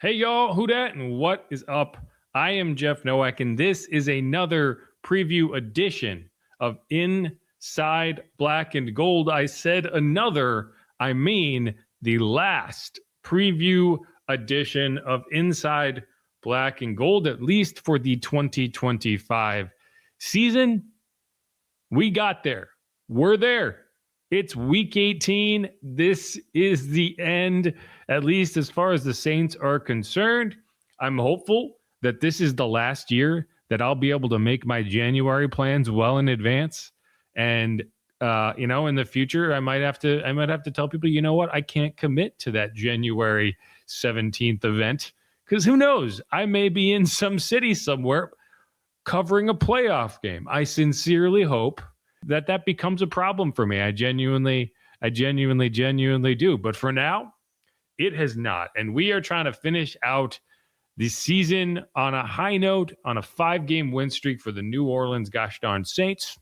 Hey y'all, who dat and what is up? I am Jeff Nowak, and this is another preview edition of Inside Black and Gold. I said another, I mean the last preview edition of Inside Black and Gold, at least for the 2025 season. We got there. We're there. It's week 18. This is the end, at least as far as the Saints are concerned. I'm hopeful that this is the last year that I'll be able to make my January plans well in advance. And in the future, I might have to tell people, you know what, I can't commit to that January 17th event because who knows? I may be in some city somewhere covering a playoff game. I sincerely hope that becomes a problem for me. I genuinely do. But for now, it has not. And we are trying to finish out the season on a high note, on a 5-game win streak for the New Orleans gosh darn Saints.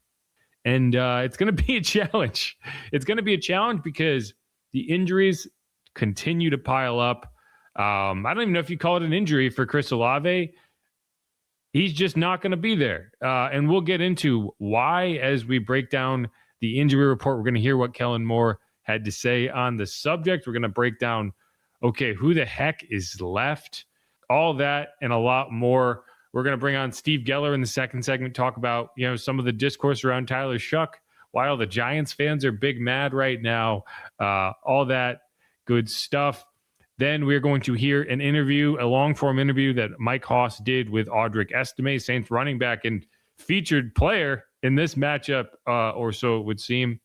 And it's going to be a challenge. It's going to be a challenge because the injuries continue to pile up. I don't even know if you call it an injury for Chris Olave. He's just not going to be there. And we'll get into why as we break down the injury report. We're going to hear what Kellen Moore had to say on the subject. We're going to break down, okay, who the heck is left? All that and a lot more. We're going to bring on Steve Geller in the second segment, talk about, some of the discourse around Tyler Shuck, why all the Giants fans are big mad right now, all that good stuff. Then we're going to hear an interview, a long-form interview that Mike Hoss did with Audric Estime, Saints running back and featured player in this matchup, or so it would seem.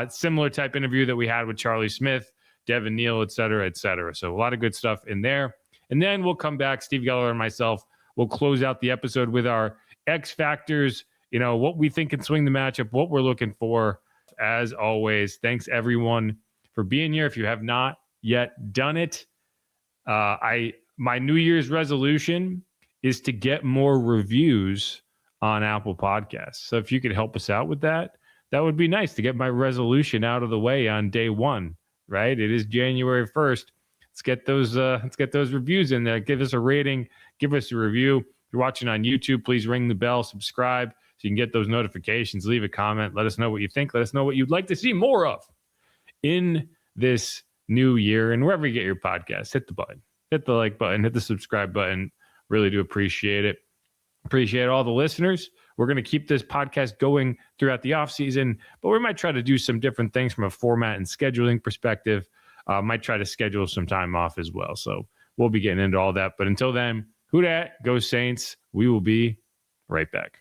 Similar type interview that we had with Charlie Smith, Devin Neal, et cetera, et cetera. So a lot of good stuff in there. And then we'll come back, Steve Geller and myself, we'll close out the episode with our X factors, what we think can swing the matchup, what we're looking for. As always, thanks everyone for being here. If you have not yet done it, my New Year's resolution is to get more reviews on Apple Podcasts. So if you could help us out with that, that would be nice to get my resolution out of the way on day one, right? It is January 1st. Let's get those reviews in there. Give us a rating, give us a review. If you're watching on YouTube, please ring the bell, subscribe so you can get those notifications, leave a comment, let us know what you think, let us know what you'd like to see more of in this new year. And wherever you get your podcasts, hit the button, hit the like button, hit the subscribe button. Really do appreciate it. Appreciate all the listeners. We're going to keep this podcast going throughout the off season, but we might try to do some different things from a format and scheduling perspective. Might try to schedule some time off as well. So we'll be getting into all that. But until then, who dat? Go Saints. We will be right back.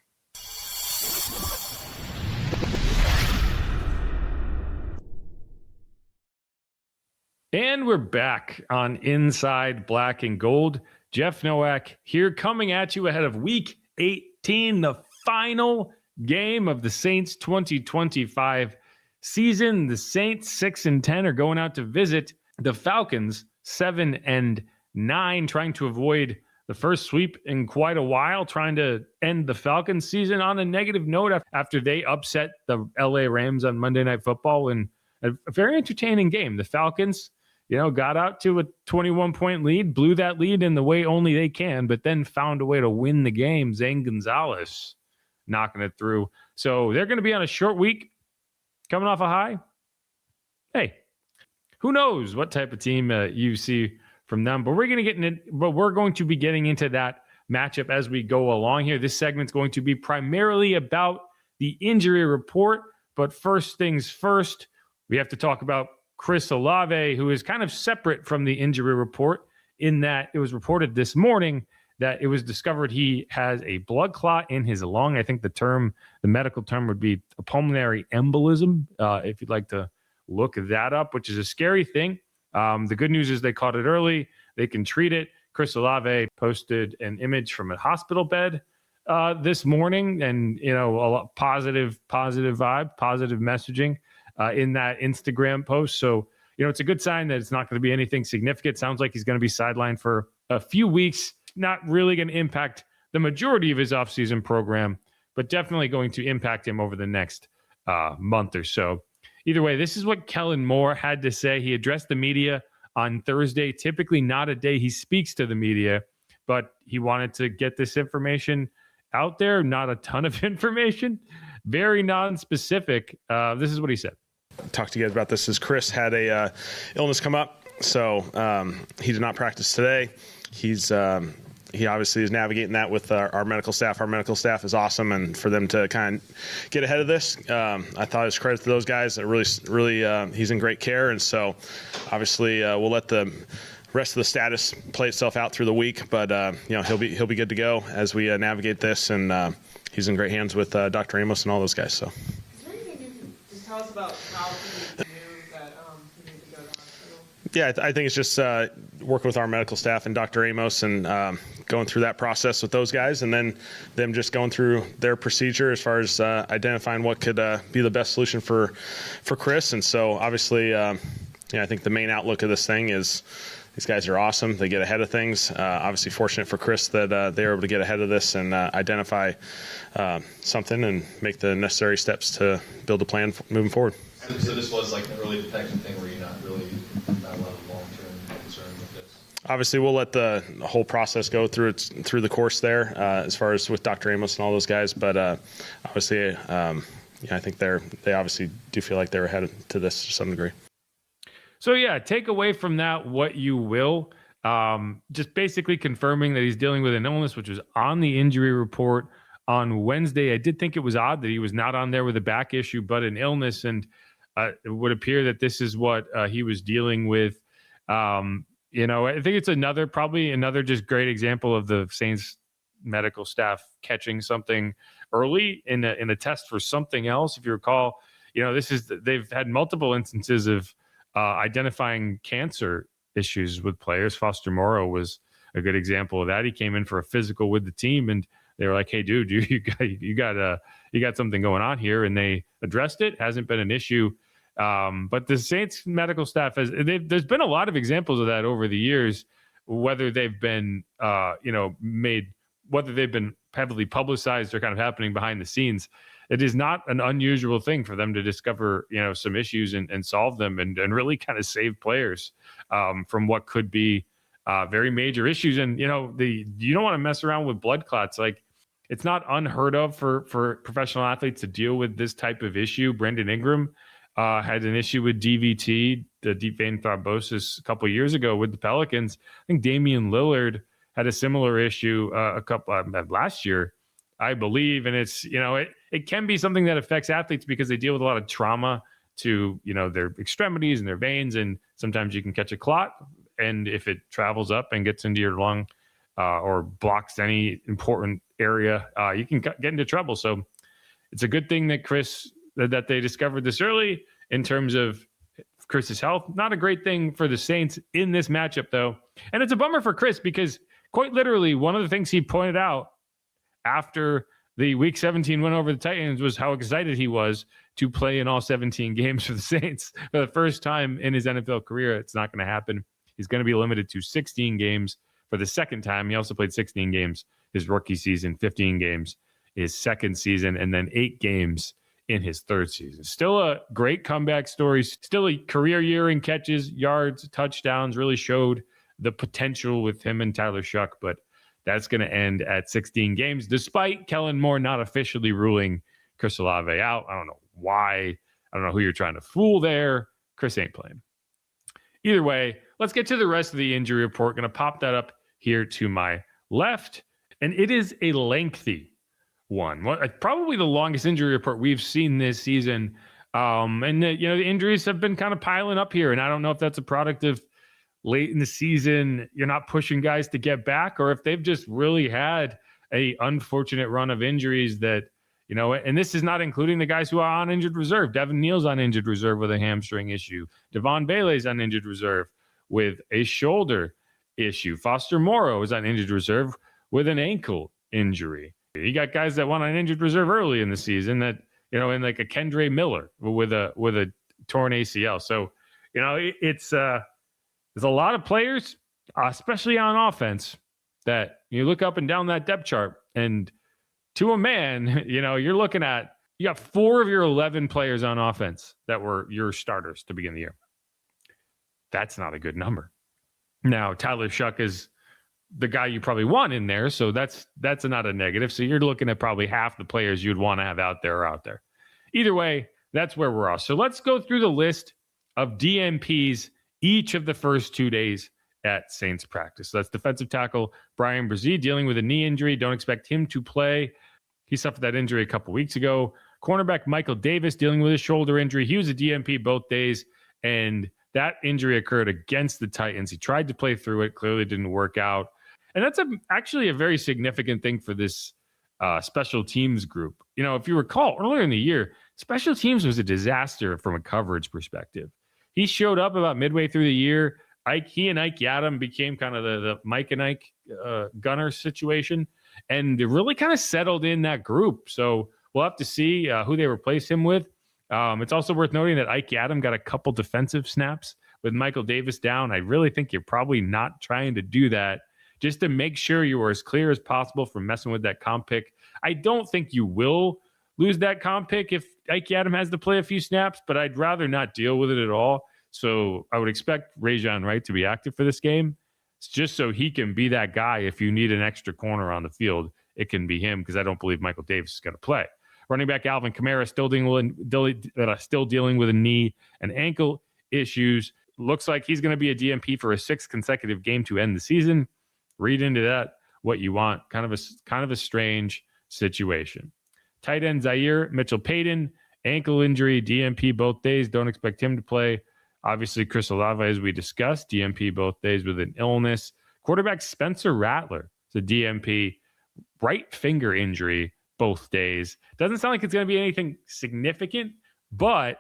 And we're back on Inside Black and Gold. Jeff Nowak here coming at you ahead of week 18, the final game of the Saints 2025 season. The Saints 6-10 are going out to visit the Falcons 7-9, trying to avoid the first sweep in quite a while, trying to end the Falcons season on a negative note after they upset the LA Rams on Monday Night Football in a very entertaining game. The Falcons, got out to a 21-point lead, blew that lead in the way only they can, but then found a way to win the game. Zane Gonzalez knocking it through. So they're going to be on a short week, coming off a high. Hey, who knows what type of team you see from them? But we're going to be getting into that matchup as we go along here. This segment's going to be primarily about the injury report. But first things first, we have to talk about Chris Olave, who is kind of separate from the injury report in that it was reported this morning that it was discovered he has a blood clot in his lung. I think the medical term would be a pulmonary embolism, if you'd like to look that up, which is a scary thing. The good news is they caught it early. They can treat it. Chris Olave posted an image from a hospital bed this morning, and a lot positive vibe, positive messaging in that Instagram post. So, it's a good sign that it's not going to be anything significant. Sounds like he's going to be sidelined for a few weeks. Not really going to impact the majority of his offseason program, but definitely going to impact him over the next month or so. Either way, this is what Kellen Moore had to say. He addressed the media on Thursday. Typically not a day he speaks to the media, but he wanted to get this information out there. Not a ton of information, very non-specific. This is what he said. Talked to you guys about this as Chris had a illness come up, so he did not practice today. He obviously is navigating that with our medical staff. Our medical staff is awesome, and for them to kind of get ahead of this, I thought it was credit to those guys. That really, he's in great care, and so obviously we'll let the rest of the status play itself out through the week. But he'll be good to go as we navigate this, and he's in great hands with Dr. Amos and all those guys. So. Is there anything you can just tell us about how he knew that he needed to go to the hospital? Yeah, I think it's just working with our medical staff and Dr. Amos and going through that process with those guys, and then them just going through their procedure as far as identifying what could be the best solution for Chris. And so obviously, I think the main outlook of this thing is these guys are awesome. They get ahead of things. Obviously fortunate for Chris that they were able to get ahead of this and identify something and make the necessary steps to build a plan moving forward. So this was like an early detection thing where you're not a lot of long-term concern with this? Obviously, we'll let the whole process go through the course there as far as with Dr. Amos and all those guys. But obviously, I think they obviously do feel like they're ahead to this to some degree. So, yeah, take away from that what you will. Just basically confirming that he's dealing with an illness, which was on the injury report on Wednesday. I did think it was odd that he was not on there with a back issue, but an illness. And it would appear that this is what he was dealing with. I think it's probably another just great example of the Saints medical staff catching something early in a test for something else. If you recall, they've had multiple instances of identifying cancer issues with players. Foster Moreau was a good example of that. He came in for a physical with the team, and they were like, "Hey, dude, you got something going on here," and they addressed it. Hasn't been an issue. But the Saints medical staff there's been a lot of examples of that over the years, whether they've been, whether they've been heavily publicized or kind of happening behind the scenes. It is not an unusual thing for them to discover, some issues and solve them and really kind of save players from what could be very major issues. And, you don't want to mess around with blood clots. Like, it's not unheard of for professional athletes to deal with this type of issue. Brendan Ingram had an issue with DVT, the deep vein thrombosis, a couple of years ago with the Pelicans. I think Damian Lillard had a similar issue last year, I believe. And it's, it can be something that affects athletes because they deal with a lot of trauma to, their extremities and their veins. And sometimes you can catch a clot. And if it travels up and gets into your lung or blocks any important area, you can get into trouble. So it's a good thing that that they discovered this early in terms of Chris's health. Not a great thing for the Saints in this matchup, though. And it's a bummer for Chris because quite literally one of the things he pointed out after the Week 17 win over the Titans was how excited he was to play in all 17 games for the Saints for the first time in his NFL career. It's not going to happen. He's going to be limited to 16 games for the second time. He also played 16 games his rookie season, 15 games his second season, and then 8 games in his third season. Still a great comeback story. Still a career year in catches, yards, touchdowns. Really showed the potential with him and Tyler Shuck, but that's going to end at 16 games, despite Kellen Moore not officially ruling Chris Olave out. I don't know why. I don't know who you're trying to fool there. Chris ain't playing. Either way, let's get to the rest of the injury report. Going to pop that up here to my left, and it is a lengthy one. Probably the longest injury report we've seen this season. The injuries have been kind of piling up here, and I don't know if that's a product of late in the season, you're not pushing guys to get back, or if they've just really had a unfortunate run of injuries that, and this is not including the guys who are on injured reserve. Devin Neal's on injured reserve with a hamstring issue. Devon Bailey's on injured reserve with a shoulder issue. Foster Moreau is on injured reserve with an ankle injury. You got guys that went on injured reserve early in the season that, and like a Kendre Miller with a torn ACL. So, there's a lot of players, especially on offense, that you look up and down that depth chart, and to a man, you're looking at, you got 4 of your 11 players on offense that were your starters to begin the year. That's not a good number. Now, Tyler Shuck is the guy you probably want in there, so that's not a negative. So you're looking at probably half the players you'd want to have out there are out there. Either way, that's where we're off. So let's go through the list of DNPs each of the first 2 days at Saints practice. So that's defensive tackle Bryan Bresee dealing with a knee injury. Don't expect him to play. He suffered that injury a couple weeks ago. Cornerback Michael Davis dealing with a shoulder injury. He was a DNP both days, and that injury occurred against the Titans. He tried to play through it, clearly didn't work out. And that's actually a very significant thing for this special teams group. You know, if you recall, earlier in the year, special teams was a disaster from a coverage perspective. He showed up about midway through the year. He and Ike Yadam became kind of the Mike and Ike gunner situation, and they really kind of settled in that group. So we'll have to see who they replace him with. It's also worth noting that Ike Yadam got a couple defensive snaps with Michael Davis down. I really think you're probably not trying to do that just to make sure you are as clear as possible from messing with that comp pick. I don't think you will lose that comp pick if Ike Yadam has to play a few snaps, but I'd rather not deal with it at all. So I would expect Rajon Wright to be active for this game, just so he can be that guy. If you need an extra corner on the field, it can be him, because I don't believe Michael Davis is going to play. Running back Alvin Kamara still dealing with a knee and ankle issues. Looks like he's going to be a DNP for a 6th consecutive game to end the season. Read into that what you want. Kind of a strange situation. Tight end Zaire Mitchell-Payton, ankle injury, DNP both days. Don't expect him to play. Obviously, Chris Olave, as we discussed, DNP both days with an illness. Quarterback Spencer Rattler, it's a DNP, right finger injury both days. Doesn't sound like it's going to be anything significant, but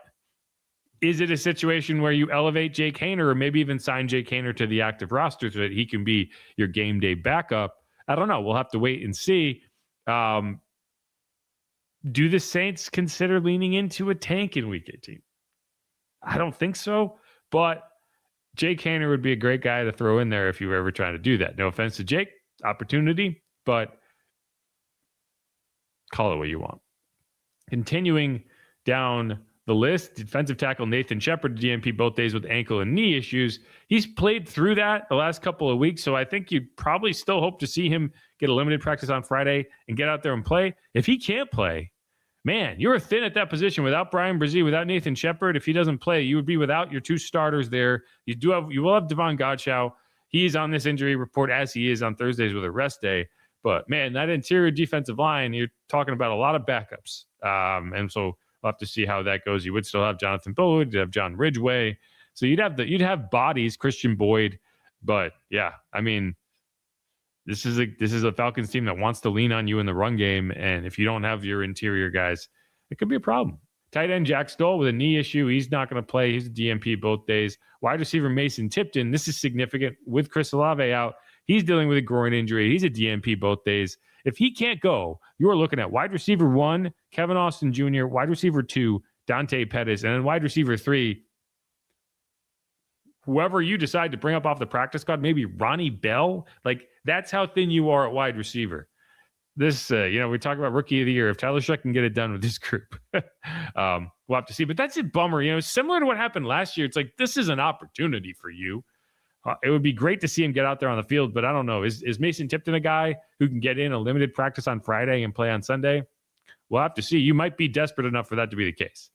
is it a situation where you elevate Jake Haener, or maybe even sign Jake Haener to the active roster so that he can be your game day backup? I don't know. We'll have to wait and see. Do the Saints consider leaning into a tank in Week 18? I don't think so, but Jake Haener would be a great guy to throw in there if you were ever trying to do that. No offense to Jake, opportunity, but call it what you want. Continuing down the list, defensive tackle Nathan Shepard, DNP both days with ankle and knee issues. He's played through that the last couple of weeks, so I think you'd probably still hope to see him get a limited practice on Friday and get out there and play. If he can't play, man, you're thin at that position without Bryan Bresee, without Nathan Shepard. If he doesn't play, you would be without your 2 starters there. You will have Devon Godchaux. He's on this injury report as he is on Thursdays with a rest day. But man, that interior defensive line, you're talking about a lot of backups. And so we'll have to see how that goes. You would still have Jonathan Bullard, you'd have John Ridgeway. So you'd have bodies, Christian Boyd. But yeah, I mean, this is a Falcons team that wants to lean on you in the run game. And if you don't have your interior guys, it could be a problem. Tight end Jack Stoll with a knee issue. He's not going to play. He's a DNP both days. Wide receiver Mason Tipton. This is significant with Chris Olave out. He's dealing with a groin injury. He's a DNP both days. If he can't go, you are looking at wide receiver 1, Kevin Austin Jr., wide receiver 2, Dante Pettis, and then wide receiver 3, whoever you decide to bring up off the practice squad, maybe Ronnie Bell. Like, that's how thin you are at wide receiver. This, we talk about rookie of the year. If Tyler Shuck can get it done with this group, we'll have to see. But that's a bummer. Similar to what happened last year. It's like, this is an opportunity for you. It would be great to see him get out there on the field, but I don't know. Is Mason Tipton a guy who can get in a limited practice on Friday and play on Sunday? We'll have to see. You might be desperate enough for that to be the case.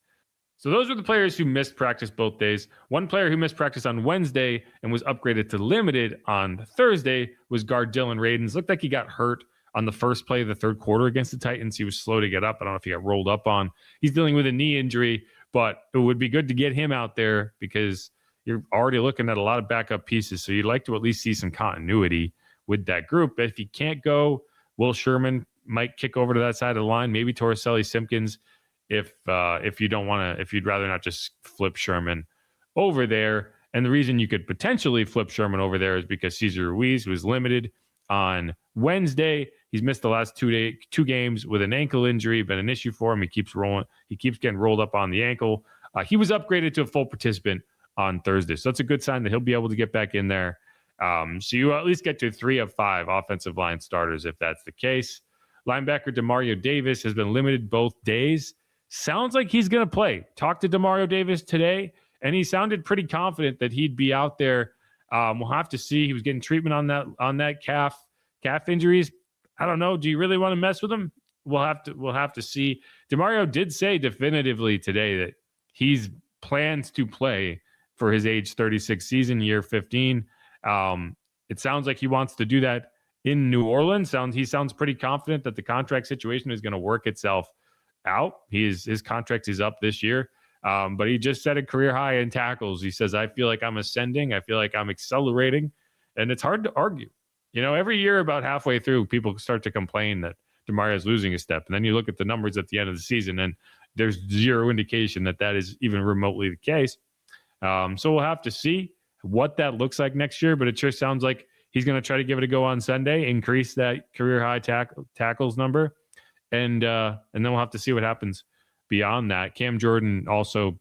So those were the players who missed practice both days. One player who missed practice on Wednesday and was upgraded to limited on Thursday was guard Dylan Radins. Looked like he got hurt on the first play of the third quarter against the Titans. He was slow to get up. I don't know if he got rolled up on. He's dealing with a knee injury, but it would be good to get him out there because you're already looking at a lot of backup pieces. So you'd like to at least see some continuity with that group. But if you can't go, Will Sherman might kick over to that side of the line. Maybe Torricelli Simpkins if you don't want to, if you'd rather not just flip Sherman over there. And the reason you could potentially flip Sherman over there is because Cesar Ruiz was limited on Wednesday. He's missed the last 2 games with an ankle injury, been an issue for him. He keeps getting rolled up on the ankle. He was upgraded to a full participant on Thursday. So that's a good sign that he'll be able to get back in there. So you at least get to 3 of 5 offensive line starters if that's the case. Linebacker Demario Davis has been limited both days. Sounds like he's going to play. Talked to Demario Davis today, and he sounded pretty confident that he'd be out there. We'll have to see. He was getting treatment on that calf injuries. I don't know. Do you really want to mess with him? We'll have to see. DeMario did say definitively today that he's plans to play for his age 36 season, year 15. It sounds like he wants to do that in New Orleans. He sounds pretty confident that the contract situation is going to work itself out. His contract is up this year, but he just set a career high in tackles. He says, I feel like I'm ascending. I feel like I'm accelerating. And it's hard to argue. Every year about halfway through, people start to complain that DeMario's losing a step. And then you look at the numbers at the end of the season, and there's zero indication that is even remotely the case. So we'll have to see what that looks like next year, but it sure sounds like he's going to try to give it a go on Sunday, increase that career high tackles number, and then we'll have to see what happens beyond that. Cam Jordan also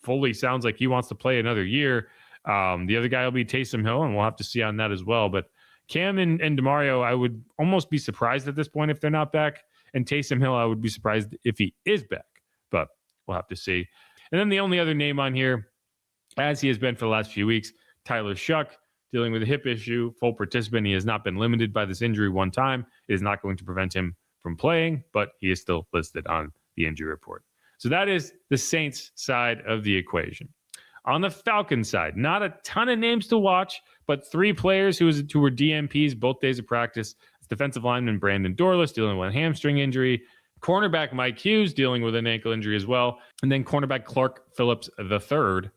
fully sounds like he wants to play another year. The other guy will be Taysom Hill, and we'll have to see on that as well. But Cam and DeMario, I would almost be surprised at this point if they're not back. And Taysom Hill, I would be surprised if he is back, but we'll have to see. And then the only other name on here, as he has been for the last few weeks, Tyler Shuck, dealing with a hip issue, full participant. He has not been limited by this injury one time. It is not going to prevent him from playing, but he is still listed on the injury report. So that is the Saints side of the equation. On the Falcons side, not a ton of names to watch, but 3 players who were DNPs both days of practice. It's defensive lineman Brandon Dorless dealing with a hamstring injury, cornerback Mike Hughes dealing with an ankle injury as well, and then cornerback Clark Phillips III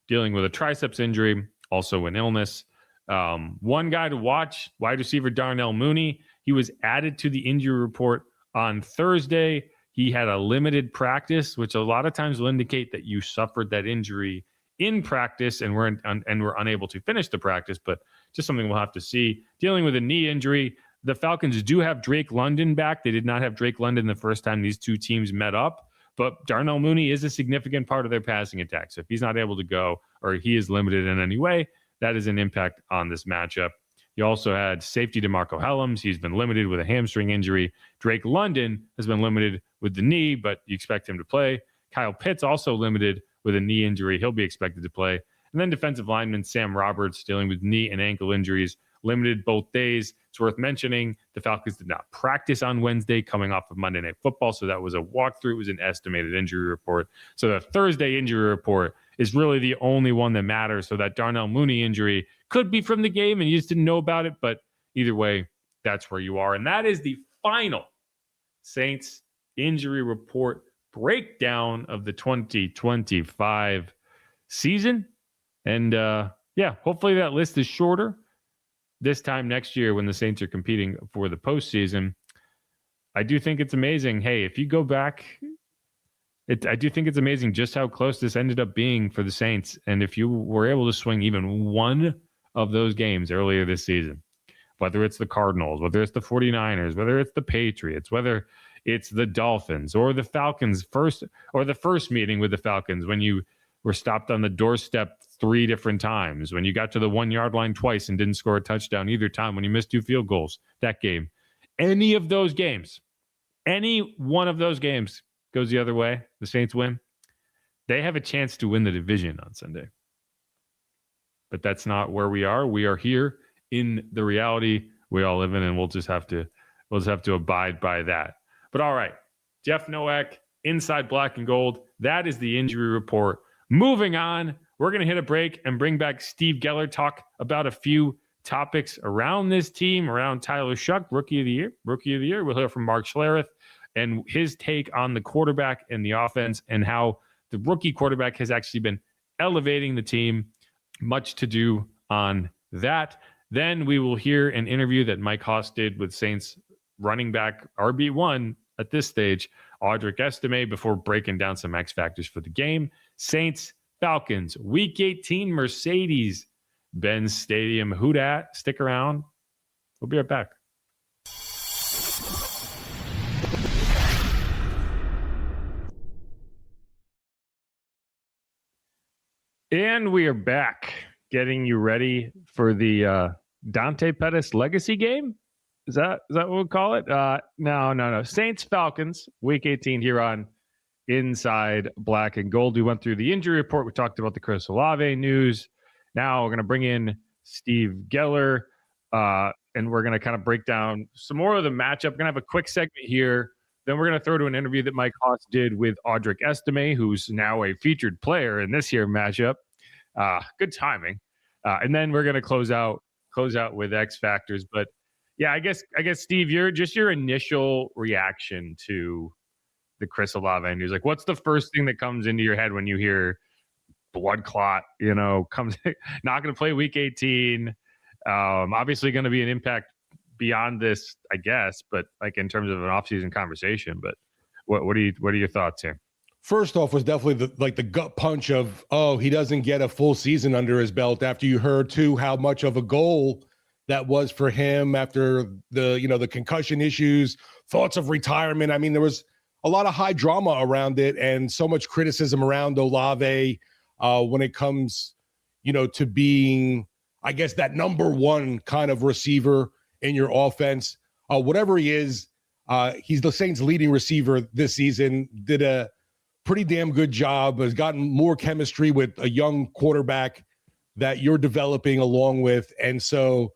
dealing with a triceps injury, also an illness. One guy to watch, wide receiver Darnell Mooney. He was added to the injury report on Thursday. He had a limited practice, which a lot of times will indicate that you suffered that injury in practice and were unable to finish the practice, but just something we'll have to see. Dealing with a knee injury, the Falcons do have Drake London back. They did not have Drake London the first time these two teams met up, but Darnell Mooney is a significant part of their passing attack. So if he's not able to go or he is limited in any way, that is an impact on this matchup. You also had safety DeMarco Helms. He's been limited with a hamstring injury. Drake London has been limited with the knee, but you expect him to play. Kyle Pitts also limited with a knee injury. He'll be expected to play. And then defensive lineman Sam Roberts dealing with knee and ankle injuries, limited both days. It's worth mentioning the Falcons did not practice on Wednesday coming off of Monday Night Football, so that was a walkthrough. It was an estimated injury report. So the Thursday injury report is really the only one that matters. So that Darnell Mooney injury could be from the game and you just didn't know about it, but either way, that's where you are. And that is the final Saints injury report breakdown of the 2025 season. And hopefully that list is shorter this time next year when the Saints are competing for the postseason. I do think it's amazing. Hey, if you go back, I do think it's amazing just how close this ended up being for the Saints. And if you were able to swing even one of those games earlier this season, whether it's the Cardinals, whether it's the 49ers, whether it's the Patriots, whether it's the Dolphins or the Falcons the first meeting with the Falcons when you were stopped on the doorstep 3 different times, when you got to the 1 yard line twice and didn't score a touchdown either time, when you missed 2 field goals that game, any of those games, any one of those games goes the other way, the Saints win, they have a chance to win the division on Sunday. But that's not where we are. We are here in the reality we all live in, and we'll just have to abide by that. But all right, Jeff Nowak, Inside Black and Gold. That is the injury report. Moving on, we're going to hit a break and bring back Steve Geller, talk about a few topics around this team, around Tyler Shuck, Rookie of the Year. We'll hear from Mark Schlereth and his take on the quarterback and the offense and how the rookie quarterback has actually been elevating the team. Much to do on that. Then we will hear an interview that Mike Haas did with Saints running back RB1 at this stage, Audric Estime, before breaking down some X factors for the game. Saints-Falcons, Week 18, Mercedes-Benz Stadium. Who dat? Stick around. We'll be right back. And we are back, getting you ready for the Dante Pettis legacy game. Is that what we'll call it? No. Saints-Falcons, Week 18 here on inside black and gold. We went through the injury report. We talked about the Chris Olave news. Now we're going to bring in Steve Geller, and we're going to kind of break down some more of the matchup. We're going to have a quick segment here. Then we're going to throw to an interview that Mike Haas did with Audric Estime, who's now a featured player in this year matchup. Good timing. And then we're going to close out with X factors. But yeah, I guess Steve, your initial reaction to the Chris Olave news. Like, what's the first thing that comes into your head when you hear blood clot? Comes not going to play Week 18. Obviously, going to be an impact beyond this, I guess. But like in terms of an offseason conversation. But what are your thoughts here? First off was definitely the gut punch of, oh, he doesn't get a full season under his belt, after you heard too how much of a goal that was for him after the concussion issues, thoughts of retirement. I mean, there was a lot of high drama around it and so much criticism around Olave when it comes, to being, I guess, that number one kind of receiver in your offense. Whatever he is, he's the Saints' leading receiver this season, did a pretty damn good job, has gotten more chemistry with a young quarterback that you're developing along with. And so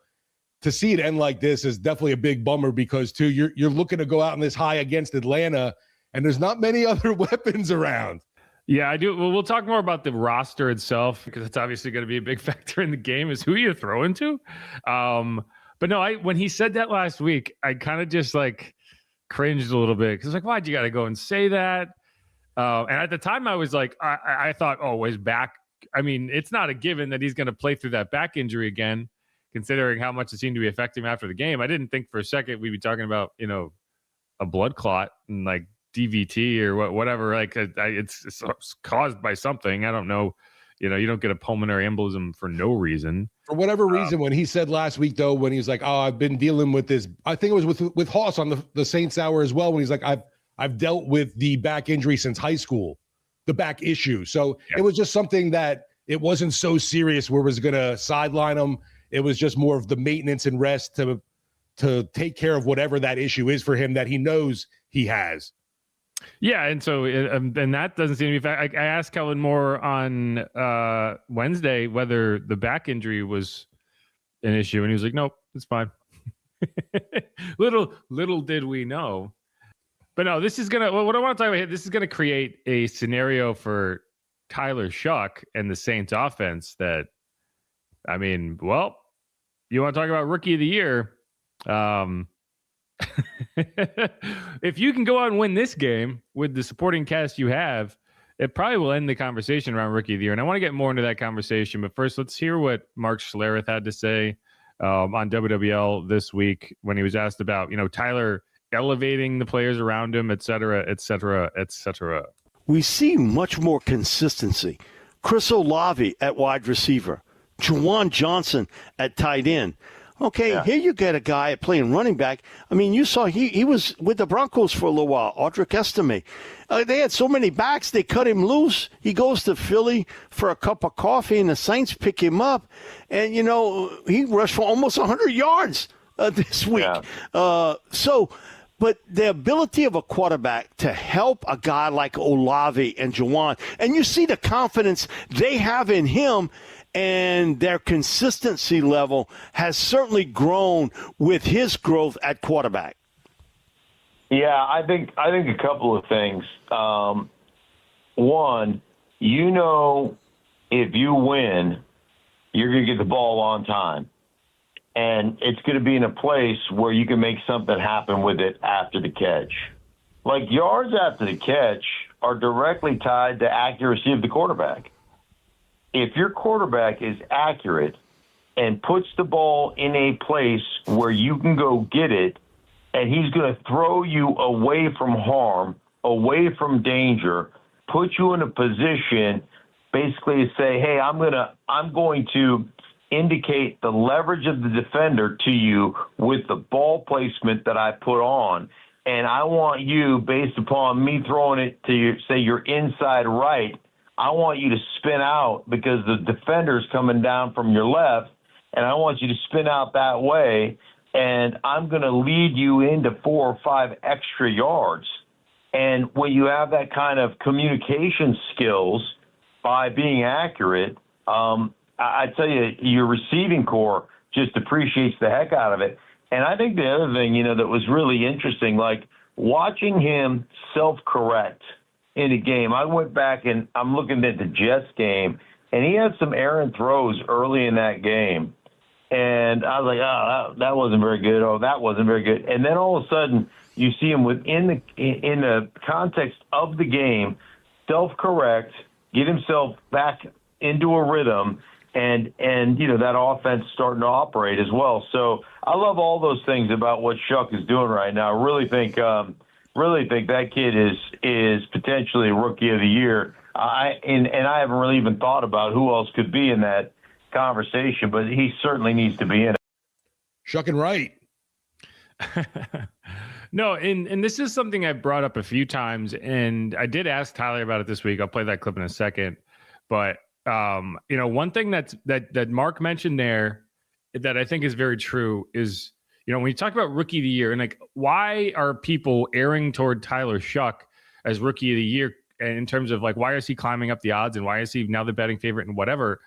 to see it end like this is definitely a big bummer, because too, you're looking to go out in this high against Atlanta, and there's not many other weapons around. Yeah, I do. Well, we'll talk more about the roster itself, because it's obviously going to be a big factor in the game, is who you throw into. But no, when he said that last week, I kind of just cringed a little bit, because like, why'd you got to go and say that? And at the time I was like, I thought, oh, he's back. I mean, it's not a given that he's going to play through that back injury again, considering how much it seemed to be affecting him after the game. I didn't think for a second we'd be talking about, a blood clot and DVT or whatever. It's caused by something. I don't know. You don't get a pulmonary embolism for no reason. For whatever reason, when he said last week, though, when he was like, oh, I've been dealing with this. I think it was with Haas on the Saints Hour as well, when he's like, I've dealt with the back injury since high school, the back issue. So It was just something that it wasn't so serious where it was going to sideline him. It was just more of the maintenance and rest to take care of whatever that issue is for him that he knows he has. Yeah, and so and that doesn't seem to be. I asked Kellen Moore on Wednesday whether the back injury was an issue, and he was like, "Nope, it's fine." little did we know. But no, this is gonna. What I want to talk about here, this is gonna create a scenario for Tyler Shuck and the Saints offense that, I mean, well, you want to talk about rookie of the year? If you can go out and win this game with the supporting cast you have, it probably will end the conversation around rookie of the year. And I want to get more into that conversation. But first, let's hear what Mark Schlereth had to say on WWL this week when he was asked about, Tyler elevating the players around him, et cetera, et cetera, et cetera. We see much more consistency. Chris Olave at wide receiver, Juwan Johnson at tight end. Okay, Here you get a guy playing running back. I mean, you saw he was with the Broncos for a little while, Audric Estime. They had so many backs, they cut him loose. He goes to Philly for a cup of coffee, and the Saints pick him up. And, he rushed for almost 100 yards this week. Yeah. But the ability of a quarterback to help a guy like Olave and Juwan, and you see the confidence they have in him, and their consistency level has certainly grown with his growth at quarterback. Yeah, I think a couple of things. One, if you win, you're going to get the ball on time. And it's going to be in a place where you can make something happen with it after the catch. Like, yards after the catch are directly tied to accuracy of the quarterback. If your quarterback is accurate and puts the ball in a place where you can go get it, and he's going to throw you away from harm, away from danger, put you in a position basically to say, hey, I'm going to indicate the leverage of the defender to you with the ball placement that I put on. And I want you, based upon me throwing it to you, say you're inside right, I want you to spin out because the defender's coming down from your left, and I want you to spin out that way, and I'm going to lead you into 4 or 5 extra yards. And when you have that kind of communication skills by being accurate, I tell you, your receiving core just appreciates the heck out of it. And I think the other thing, that was really interesting, like watching him self-correct in a game. I went back and I'm looking at the Jets game, and he had some errant throws early in that game. And I was like, oh, that wasn't very good. Oh, that wasn't very good. And then all of a sudden, you see him in the context of the game, self-correct, get himself back into a rhythm, and that offense starting to operate as well. So I love all those things about what Shuck is doing right now. I really think that kid is potentially Rookie of the Year. I haven't really even thought about who else could be in that conversation, but he certainly needs to be in it. Shucking right. No, and this is something I've brought up a few times, and I did ask Tyler about it this week. I'll play that clip in a second. But one thing that Mark mentioned there that I think is very true is, when you talk about Rookie of the Year, and like, why are people erring toward Tyler Shuck as Rookie of the Year in terms of like, why is he climbing up the odds and why is he now the betting favorite and whatever?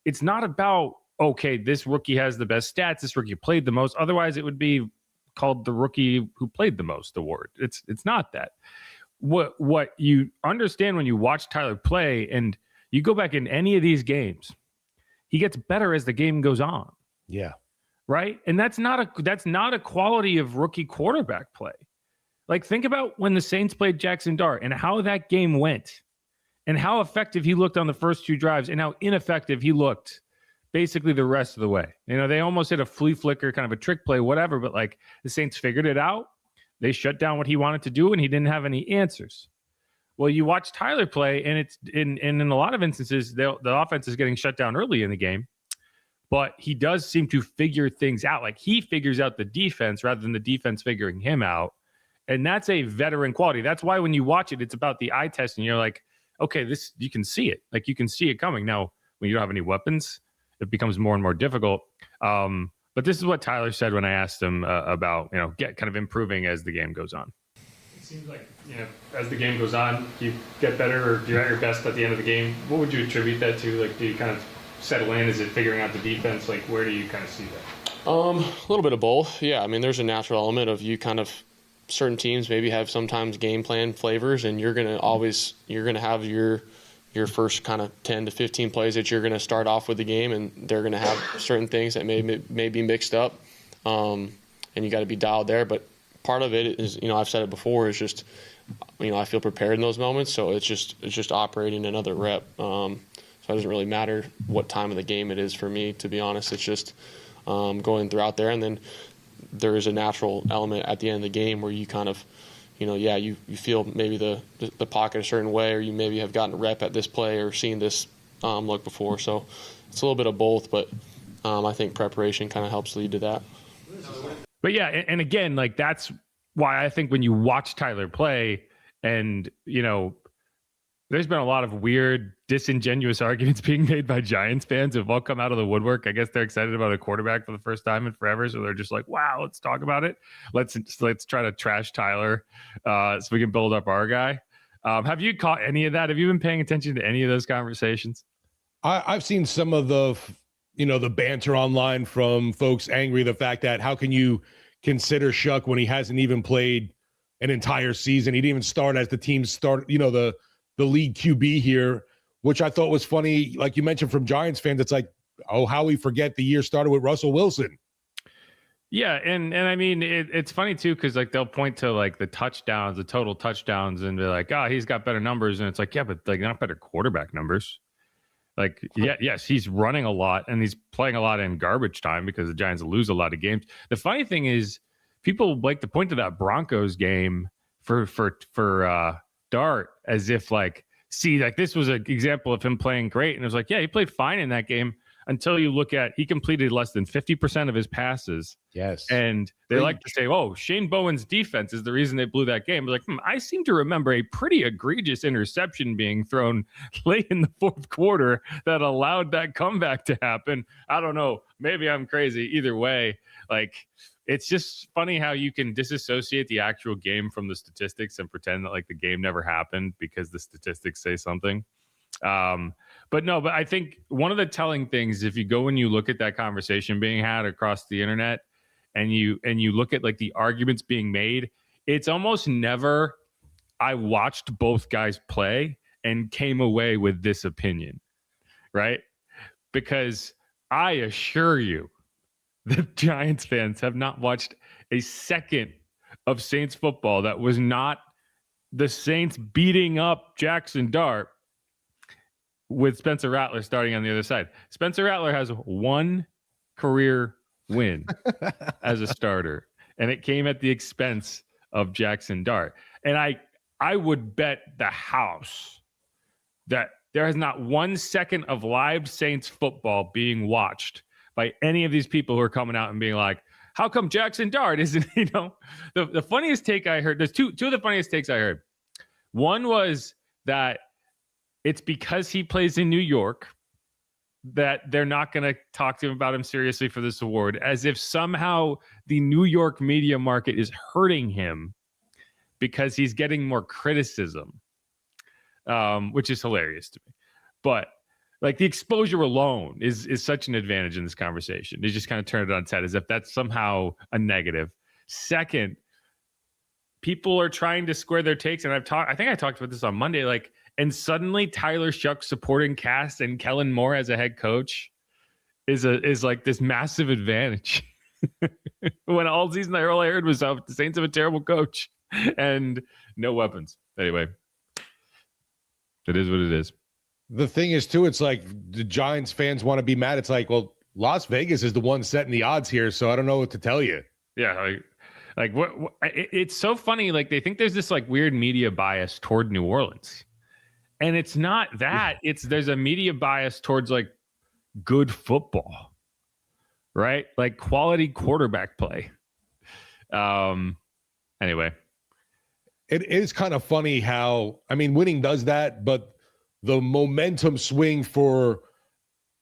It's not about, okay, this rookie has the best stats, this rookie played the most. Otherwise, it would be called the rookie who played the most award. It's not that. What you understand when you watch Tyler play and you go back in any of these games, he gets better as the game goes on. Yeah. Right? And that's not a quality of rookie quarterback play. Like, think about when the Saints played Jackson Dart and how that game went and how effective he looked on the first two drives and how ineffective he looked basically the rest of the way. They almost hit a flea flicker, kind of a trick play, whatever, but like the Saints figured it out. They shut down what he wanted to do and he didn't have any answers. Well, you watch Tyler play and it's in a lot of instances, the offense is getting shut down early in the game, but he does seem to figure things out. Like, he figures out the defense rather than the defense figuring him out. And that's a veteran quality. That's why when you watch it, it's about the eye test and you're like, okay, this, you can see it. Like, you can see it coming. Now, when you don't have any weapons, it becomes more and more difficult. But this is what Tyler said when I asked him about, get kind of improving as the game goes on. It seems like, as the game goes on, you get better, or you're at your best at the end of the game. What would you attribute that to? Like, do you kind of settle in? Is it figuring out the defense? Like, where do you kind of see that? A little bit of both. Yeah, I mean, there's a natural element of you kind of, certain teams maybe have sometimes game plan flavors, and you're going to have your first kind of 10 to 15 plays that you're going to start off with the game, and they're going to have certain things that may be mixed up, and you got to be dialed there. But part of it is, I've said it before, is just, I feel prepared in those moments, so it's just operating another rep. So it doesn't really matter what time of the game it is for me, to be honest. It's just going throughout there, and then there is a natural element at the end of the game where you kind of, you feel maybe the pocket a certain way, or you maybe have gotten a rep at this play or seen this look before. So it's a little bit of both, but I think preparation kind of helps lead to that. But yeah, and again, like, that's why I think when you watch Tyler play, and, there's been a lot of weird, disingenuous arguments being made by Giants fans who've all come out of the woodwork. I guess they're excited about a quarterback for the first time in forever, so they're just like, wow, let's talk about it. Let's try to trash Tyler so we can build up our guy. Have you caught any of that? Have you been paying attention to any of those conversations? I've seen some of the, the banter online from folks angry the fact that how can you consider Shuck when he hasn't even played an entire season? He didn't even start as the team start, the league QB here, which I thought was funny. Like you mentioned, from Giants fans, it's like, oh, how we forget the year started with Russell Wilson. Yeah, and I mean, it's funny too, because like they'll point to like the touchdowns, the total touchdowns, and they're like, oh, he's got better numbers, and it's like, yeah, but like not better quarterback numbers. Like, yes, he's running a lot and he's playing a lot in garbage time because the Giants lose a lot of games. The funny thing is, people like to point to that Broncos game for Dart as if like, see, like this was an example of him playing great, and it was like, yeah, he played fine in that game until you look at he completed less than 50% of his passes. Yes. And they like to say, oh, Shane Bowen's defense is the reason they blew that game. But like, I seem to remember a pretty egregious interception being thrown late in the fourth quarter that allowed that comeback to happen. I don't know. Maybe I'm crazy. Either way, like, it's just funny how you can disassociate the actual game from the statistics and pretend that like the game never happened because the statistics say something. But I think one of the telling things, if you go and you look at that conversation being had across the internet and you look at like the arguments being made, it's almost never, I watched both guys play and came away with this opinion, right? Because I assure you, the Giants fans have not watched a second of Saints football that was not the Saints beating up Jackson Dart with Spencer Rattler starting on the other side. Spencer Rattler has one career win as a starter, and it came at the expense of Jackson Dart. And I would bet the house that there is not 1 second of live Saints football being watched by any of these people who are coming out and being like, how come Jackson Dart isn't, the funniest take I heard, there's two of the funniest takes I heard. One was that it's because he plays in New York that they're not going to talk to him about him seriously for this award, as if somehow the New York media market is hurting him because he's getting more criticism, which is hilarious to me. But like the exposure alone is such an advantage in this conversation. They just kind of turn it on its head as if that's somehow a negative. Second, people are trying to square their takes, and I think I talked about this on Monday, and suddenly Tyler Shuck's supporting cast and Kellen Moore as a head coach is like this massive advantage. When all season all I heard was the Saints have a terrible coach and no weapons. Anyway, it is what it is. The thing is, too, it's like the Giants fans want to be mad. It's like, well, Las Vegas is the one setting the odds here, so I don't know what to tell you. Yeah, what it's so funny. Like, they think there's this like weird media bias toward New Orleans, and it's not that. There's a media bias towards like good football, right? Like quality quarterback play. Anyway, it is kind of funny how, I mean, winning does that, but the momentum swing for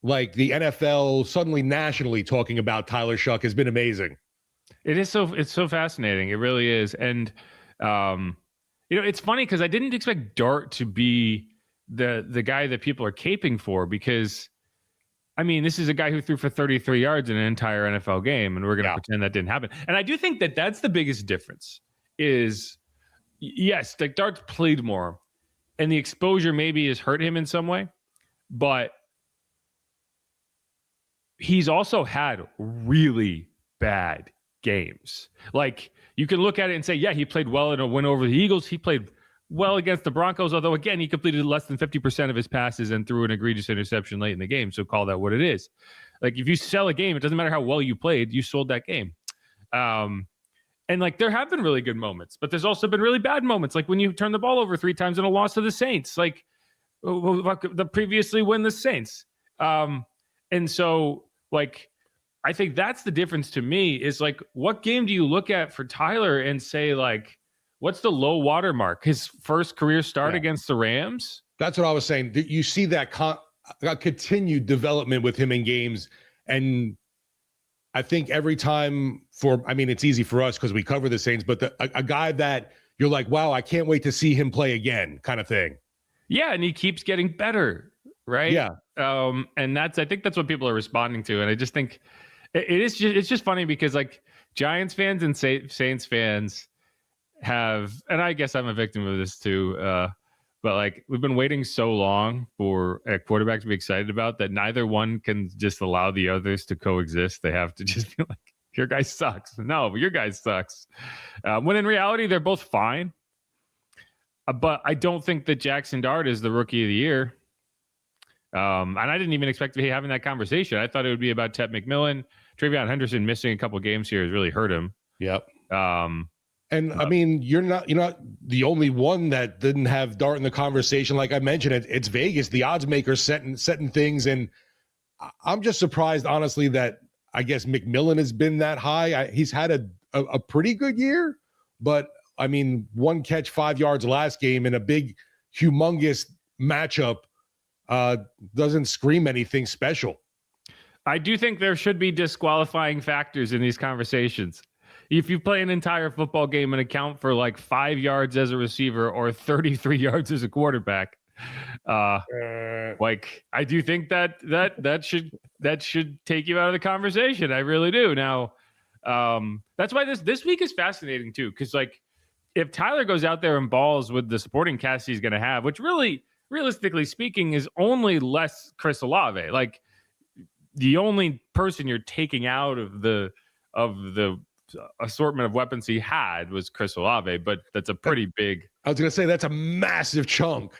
like the NFL suddenly nationally talking about Tyler Shuck has been amazing. It's so fascinating. It really is. And, it's funny because I didn't expect Dart to be the guy that people are caping for, because, I mean, this is a guy who threw for 33 yards in an entire NFL game, and we're going to pretend that didn't happen. And I do think that that's the biggest difference is, yes, like Dart's played more, and the exposure maybe has hurt him in some way, but he's also had really bad games. Like, you can look at it and say, yeah, he played well in a win over the Eagles. He played well against the Broncos, although, again, he completed less than 50% of his passes and threw an egregious interception late in the game, so call that what it is. Like, if you sell a game, it doesn't matter how well you played, you sold that game. And like, there have been really good moments, but there's also been really bad moments. Like when you turn the ball over 3 times in a loss to the Saints, like the previously win the Saints. And so like, I think that's the difference to me is like, what game do you look at for Tyler and say like, what's the low water mark? His first career start against the Rams? That's what I was saying. You see that continued development with him in games. And I think every time it's easy for us because we cover the Saints, but a guy that you're like, wow, I can't wait to see him play again kind of thing. Yeah. And he keeps getting better. Right. Yeah. And I think that's what people are responding to. And I just think it's just funny because like Giants fans and Saints fans have, and I guess I'm a victim of this too. But like, we've been waiting so long for a quarterback to be excited about that neither one can just allow the others to coexist. They have to just be like, your guy sucks. No, your guy sucks. When in reality, they're both fine. But I don't think that Jackson Dart is the rookie of the year. And I didn't even expect to be having that conversation. I thought it would be about Ted McMillan. Travion Henderson missing a couple of games here has really hurt him. Yep. And I mean, you're not the only one that didn't have Dart in the conversation. Like I mentioned, it's Vegas, the odds makers setting things. And I'm just surprised, honestly, that I guess McMillan has been that high. He's had a pretty good year, but I mean, 1 catch, 5 yards last game in a big, humongous matchup doesn't scream anything special. I do think there should be disqualifying factors in these conversations. if you play an entire football game and account for like 5 yards as a receiver or 33 yards as a quarterback, like I do think that should take you out of the conversation. I really do. Now, that's why this week is fascinating too, because like if Tyler goes out there and balls with the supporting cast he's going to have, which really, realistically speaking, is only less Chris Olave. Like the only person you're taking out of the assortment of weapons he had was Chris Olave, but that's a pretty big. I was going to say that's a massive chunk.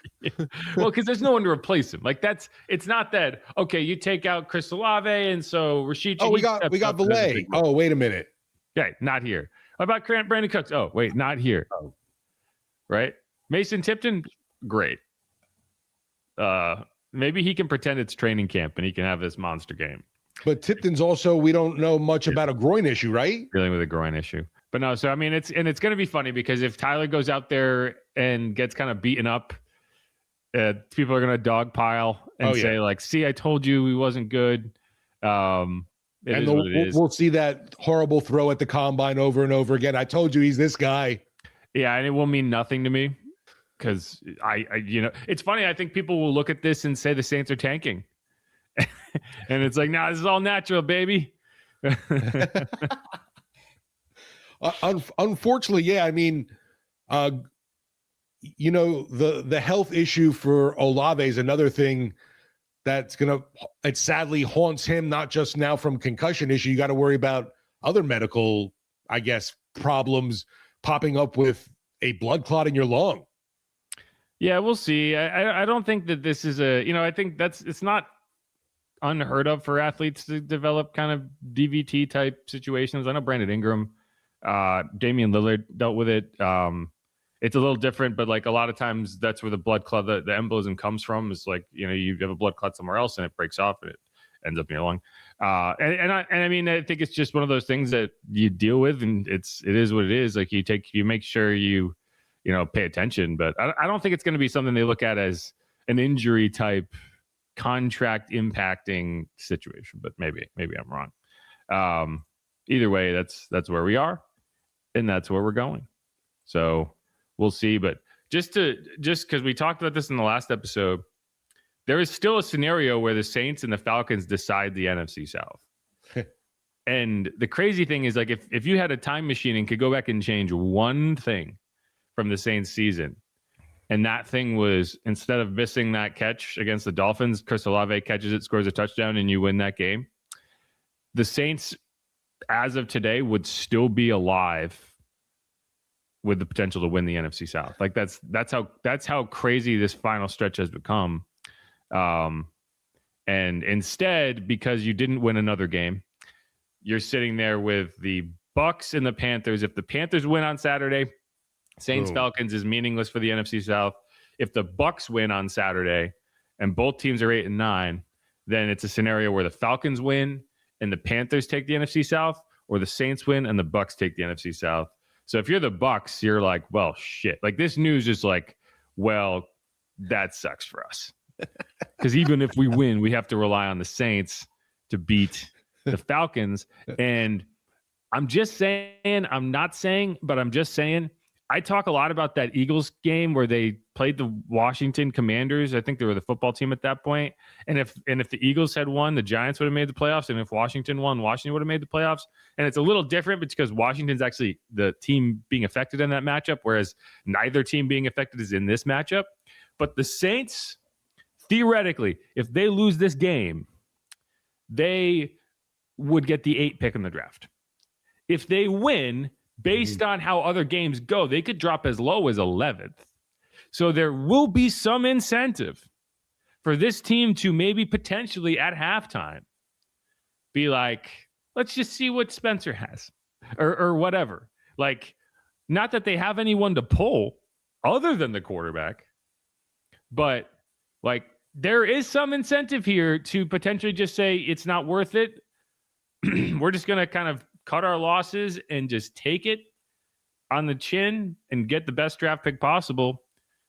Well, because there's no one to replace him. Like it's not that, okay, you take out Chris Olave and so Rashid. Oh, we got Valet. Oh, wait a minute. Okay, not here. How about Brandon Cooks? Oh, wait, not here. Oh. Right? Mason Tipton, great. Maybe he can pretend it's training camp and he can have this monster game. But Tipton's also, we don't know much about a groin issue, right? Dealing with a groin issue. But no, so I mean, it's going to be funny because if Tyler goes out there and gets kind of beaten up, people are going to dogpile and say like, see, I told you he wasn't good. And we'll see that horrible throw at the combine over and over again. I told you he's this guy. Yeah, and it will mean nothing to me because I it's funny. I think people will look at this and say the Saints are tanking. And it's like, nah, this is all natural, baby. Unfortunately, yeah. I mean, the health issue for Olave is another thing that's it sadly haunts him, not just now from concussion issue. You got to worry about other medical, I guess, problems popping up with a blood clot in your lung. Yeah, we'll see. I don't think that this is I think it's not unheard of for athletes to develop kind of DVT type situations. I know Brandon Ingram, Damian Lillard dealt with it. It's a little different, but like a lot of times that's where the blood clot, the embolism comes from. It's like, you have a blood clot somewhere else and it breaks off and it ends up in your lung. I mean, I think it's just one of those things that you deal with and it is what it is. Like you make sure you pay attention, but I don't think it's going to be something they look at as an injury type contract impacting situation, but maybe I'm wrong. Either way, that's where we are and that's where we're going. So we'll see. But just because we talked about this in the last episode, there is still a scenario where the Saints and the Falcons decide the NFC South. And the crazy thing is, like, if you had a time machine and could go back and change one thing from the Saints season, and that thing was, instead of missing that catch against the Dolphins, Chris Olave catches it, scores a touchdown, and you win that game, the Saints, as of today, would still be alive with the potential to win the NFC South. Like that's how crazy this final stretch has become. And instead, because you didn't win another game, you're sitting there with the Bucs and the Panthers. If the Panthers win on Saturday, Saints-Falcons is meaningless for the NFC South. If the Bucs win on Saturday and both teams are 8-9, then it's a scenario where the Falcons win and the Panthers take the NFC South, or the Saints win and the Bucs take the NFC South. So if you're the Bucs, you're like, well, shit. Like this news is like, well, that sucks for us. Because even if we win, we have to rely on the Saints to beat the Falcons. And I'm just saying, I'm not saying, but I'm just saying, I talk a lot about that Eagles game where they played the Washington Commanders. I think they were the football team at that point. And if the Eagles had won, the Giants would have made the playoffs. And if Washington won, Washington would have made the playoffs. And it's a little different because Washington's actually the team being affected in that matchup, whereas neither team being affected is in this matchup. But the Saints, theoretically, if they lose this game, they would get the 8th pick in the draft. If they win, based on how other games go, they could drop as low as 11th. So there will be some incentive for this team to maybe potentially at halftime be like, let's just see what Spencer has or whatever. Like, not that they have anyone to pull other than the quarterback, but like there is some incentive here to potentially just say it's not worth it. We're just going to kind of cut our losses and just take it on the chin and get the best draft pick possible.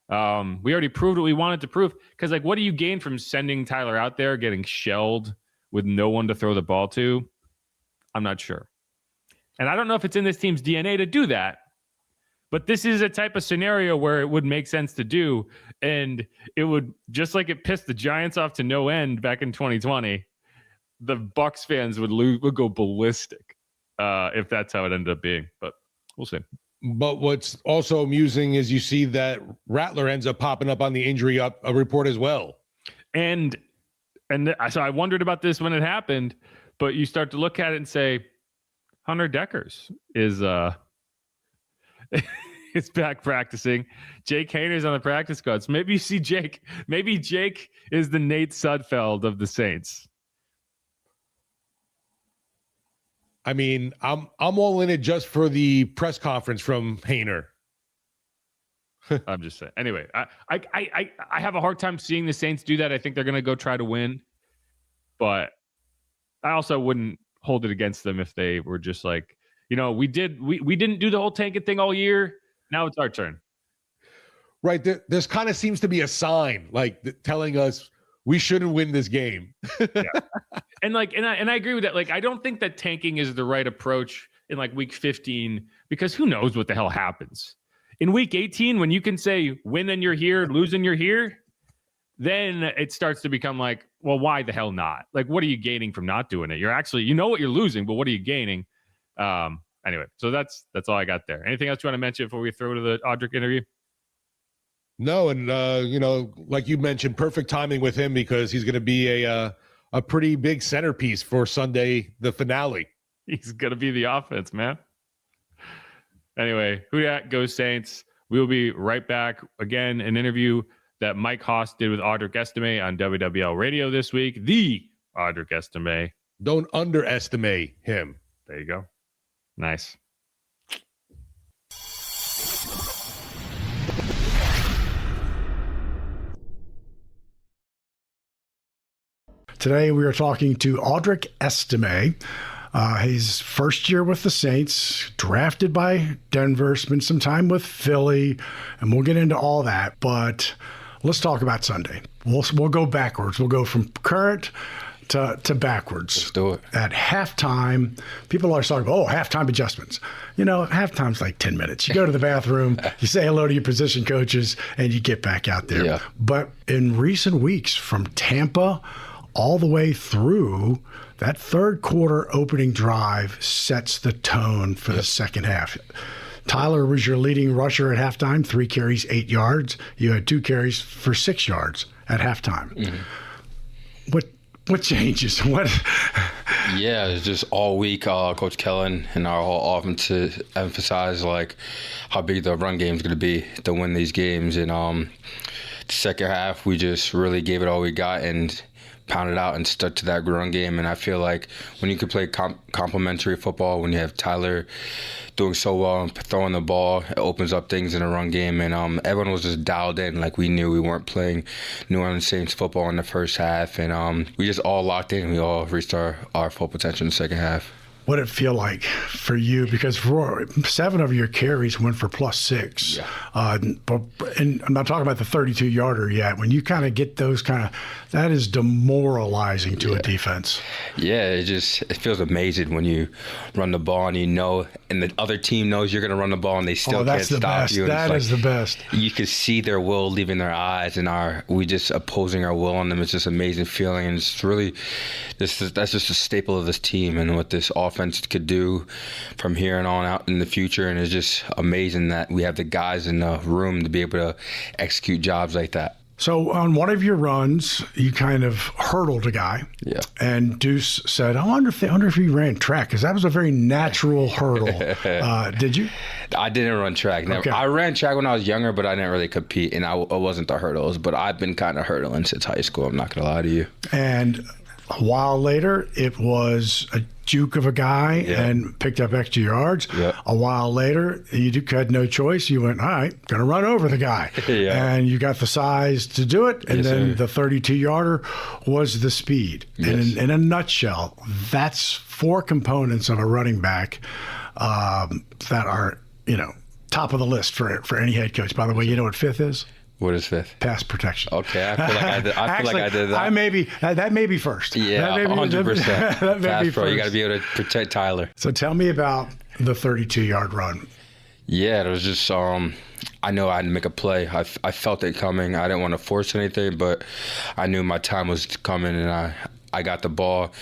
We already proved what we wanted to prove. Because, like, what do you gain from sending Tyler out there, getting shelled with no one to throw the ball to? I'm not sure. And I don't know if it's in this team's DNA to do that, but this is a type of scenario where it would make sense to do. And it would, just like it pissed the Giants off to no end back in 2020, the Bucs fans would go ballistic if that's how it ended up being. But we'll see. But what's also amusing is you see that Rattler ends up popping up on the injury report as well. And so I wondered about this when it happened, but you start to look at it and say, Hunter Deckers is is back practicing. Jake Hayner's on the practice squad. So maybe you see Jake. Maybe Jake is the Nate Sudfeld of the Saints. I mean, I'm all in it just for the press conference from Hayner. I'm just saying. Anyway, I have a hard time seeing the Saints do that. I think they're going to go try to win, but I also wouldn't hold it against them if they were just like, we didn't do the whole tanking thing all year. Now it's our turn. Right. There's kind of seems to be a sign telling us we shouldn't win this game. Yeah. And I agree with that. Like, I don't think that tanking is the right approach in like week 15, because who knows what the hell happens in week 18, when you can say win and you're here, lose and you're here, then it starts to become like, well, why the hell not? Like, what are you gaining from not doing it? You're actually, what you're losing, but what are you gaining? Anyway, so that's all I got there. Anything else you want to mention before we throw to the Audric interview? No. And, like you mentioned, perfect timing with him because he's going to be a pretty big centerpiece for Sunday, the finale. He's going to be the offense, man. Anyway, who dat goes Saints. We will be right back. Again, an interview that Mike Haas did with Audric Estime on WWL Radio this week. The Audric Estime. Don't underestimate him. There you go. Nice. Today we are talking to Audric Estime. His first year with the Saints, drafted by Denver, spent some time with Philly, and we'll get into all that. But let's talk about Sunday. We'll go backwards. We'll go from current to backwards. Let's do it. At halftime, people are talking, halftime adjustments. Halftime's like 10 minutes. You go to the bathroom, you say hello to your position coaches, and you get back out there. Yeah. But in recent weeks, from Tampa all the way through, that third quarter opening drive sets the tone for the second half. Tyler was your leading rusher at halftime, 3 carries, 8 yards. You had 2 carries for 6 yards at halftime. Mm-hmm. What changes? Yeah, it's just all week, Coach Kellen and our whole offense to emphasize how big the run game is going to be to win these games. And the second half, we just really gave it all we got and pounded out and stuck to that run game. And I feel like when you can play complementary football, when you have Tyler doing so well and throwing the ball, it opens up things in a run game. And everyone was just dialed in. Like, we knew we weren't playing New Orleans Saints football in the first half. And we just all locked in. We all reached our full potential in the second half. What did it feel like for you? Because 7 of your carries went for +6. Yeah. And I'm not talking about the 32-yarder yet. When you kind of get those that is demoralizing to a defense. Yeah, it feels amazing when you run the ball and and the other team knows you're going to run the ball and they still can't stop you. That is the best. You can see their will leaving their eyes and we just opposing our will on them. It's just an amazing feeling. And it's really, that's just a staple of this team and what this offense could do from here and on out in the future. And it's just amazing that we have the guys in the room to be able to execute jobs like that. So on one of your runs, you kind of hurdled a guy. Yeah. And Deuce said, I wonder if he ran track, because that was a very natural hurdle. Did you? I didn't run track. Never. Okay. I ran track when I was younger, but I didn't really compete, and I wasn't the hurdles. But I've been kind of hurdling since high school. I'm not going to lie to you. And a while later, it was a juke of a guy and picked up extra yards. Yeah. A while later, you had no choice. You went, all right, going to run over the guy. Yeah. And you got the size to do it. And Yes, then sir. the 32-yarder was the speed. Yes. In a nutshell, that's 4 components of a running back that are, top of the list for any head coach. By the way, you know what 5th is? What is 5th? Pass protection. Okay, I feel like I did. Actually, I did that. That may be first. Yeah, That may be- 100%. That may be Pass pro. You got to first. be able to protect Tyler. So tell me about the 32-yard run? Yeah, it was just I know I had to make a play. I felt it coming. I didn't want to force anything, but I knew my time was coming, and I got the ball,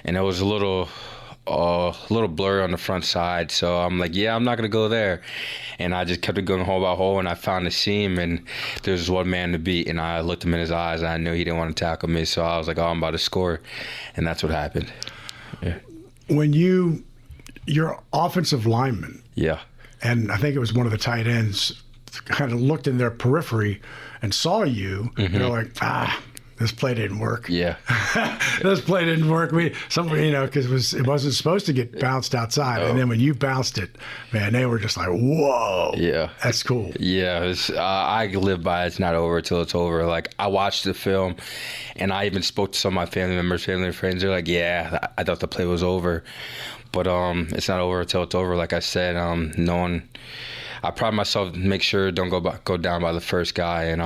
and it was a little blurry on the front side. So I'm like, yeah, I'm not going to go there. And I just kept it going hole by hole, and I found the seam, and there was one man to beat, and I looked him in his eyes, and I knew he didn't want to tackle me. So I was like, oh, I'm about to score. And that's what happened. Yeah. When you're offensive lineman. Yeah. And I think it was one of the tight ends kind of looked in their periphery and saw you. Mm-hmm. They're like, this play didn't work. Yeah. This play didn't work. Because it wasn't supposed to get bounced outside. And then when you bounced it, man, they were just like, whoa. Yeah. That's cool. Yeah. I live by it's not over till it's over. Like, I watched the film, and I even spoke to some of my family members, family and friends. They're like, yeah, I thought the play was over. But it's not over until it's over. Like I said, I pride myself to make sure don't go down by the first guy, and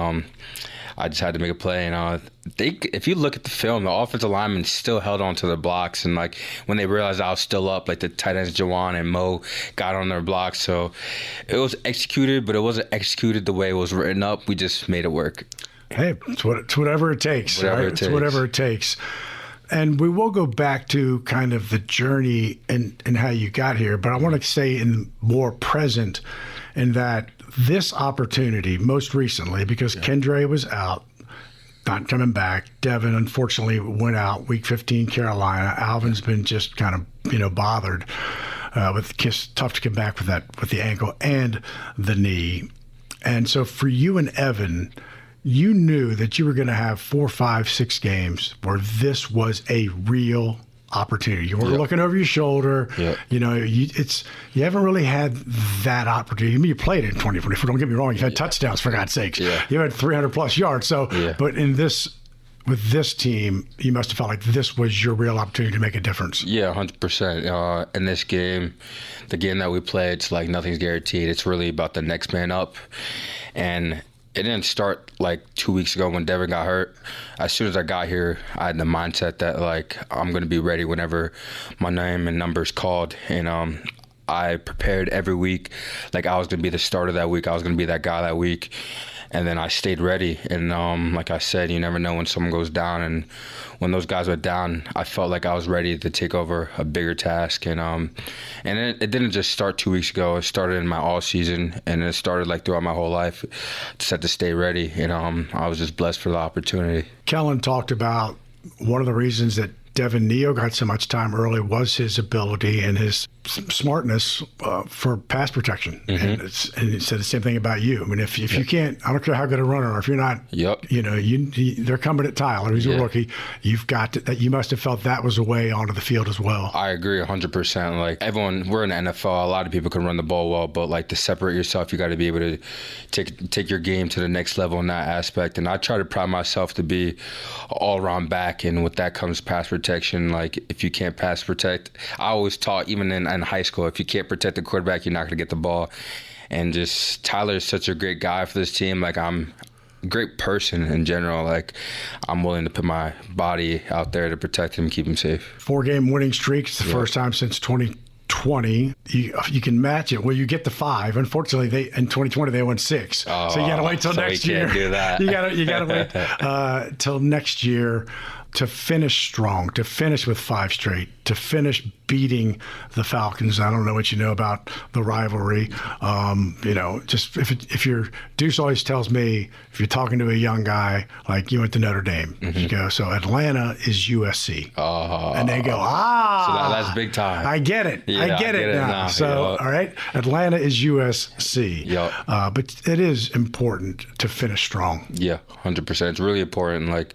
I just had to make a play. And if you look at the film, the offensive linemen still held on to their blocks, and like when they realized I was still up, like the tight ends Jawan and Mo got on their blocks. So it was executed, but it wasn't executed the way it was written up. We just made it work. Hey, it's whatever it takes. It's whatever it takes. And we will go back to kind of the journey and how you got here, but I want to say in more present in that this opportunity most recently, because Kendre was out, not coming back. Devin, unfortunately, went out week 15, Carolina. Alvin's been just kind of, bothered with kiss, tough to come back with the ankle and the knee. And so for you and Evan, you knew that you were going to have 4, 5, 6 games where this was a real opportunity. You weren't looking over your shoulder. Yep. You haven't really had that opportunity. I mean, you played in 2024. Don't get me wrong. You've had touchdowns, for God's sakes. Yeah. You had 300+ yards. So, but with this team, you must have felt like this was your real opportunity to make a difference. Yeah, 100%. In this game, the game that we play, it's like nothing's guaranteed. It's really about the next man up. And it didn't start like 2 weeks ago when Devin got hurt. As soon as I got here, I had the mindset that like I'm going to be ready whenever my name and number's called. And I prepared every week like I was going to be the starter that week. I was going to be that guy that week. And then I stayed ready. And like I said, you never know when someone goes down. And when those guys went down, I felt like I was ready to take over a bigger task. And it didn't just start 2 weeks ago. It started in my off season, and it started like throughout my whole life. Just had to stay ready. And I was just blessed for the opportunity. Kellen talked about one of the reasons that Devin Neo got so much time early was his ability and his smartness for pass protection. Mm-hmm. And he said the same thing about you. I mean, if you can't, I don't care how good a runner, or if you're not, they're coming at Tyler, who's a rookie. You've got to, you must have felt that was a way onto the field as well. I agree 100%. Like everyone, we're in the NFL. A lot of people can run the ball well, but like to separate yourself, you got to be able to take your game to the next level in that aspect. And I try to pride myself to be an all-around back, and with that comes pass protection. Like if you can't pass protect, I always taught even in high school, if you can't protect the quarterback, you're not going to get the ball. And just Tyler is such a great guy for this team. Like I'm a great person in general. Like I'm willing to put my body out there to protect him, keep him safe. 4-game winning streak. It's the first time since 2020. You can match it. Well, you get the 5. Unfortunately, in 2020 they won 6. So you got to wait till next year. Can't do that. You got to wait till next year to finish strong, to finish with 5 straight, to finish beating the Falcons. I don't know what you know about the rivalry. Just if you're, Deuce always tells me, if you're talking to a young guy, like you went to Notre Dame, you go, so Atlanta is USC. And they go, So that's big time. I get it. Yeah, I get it now. So, all right, Atlanta is USC. But it is important to finish strong. Yeah, 100%. It's really important. Like,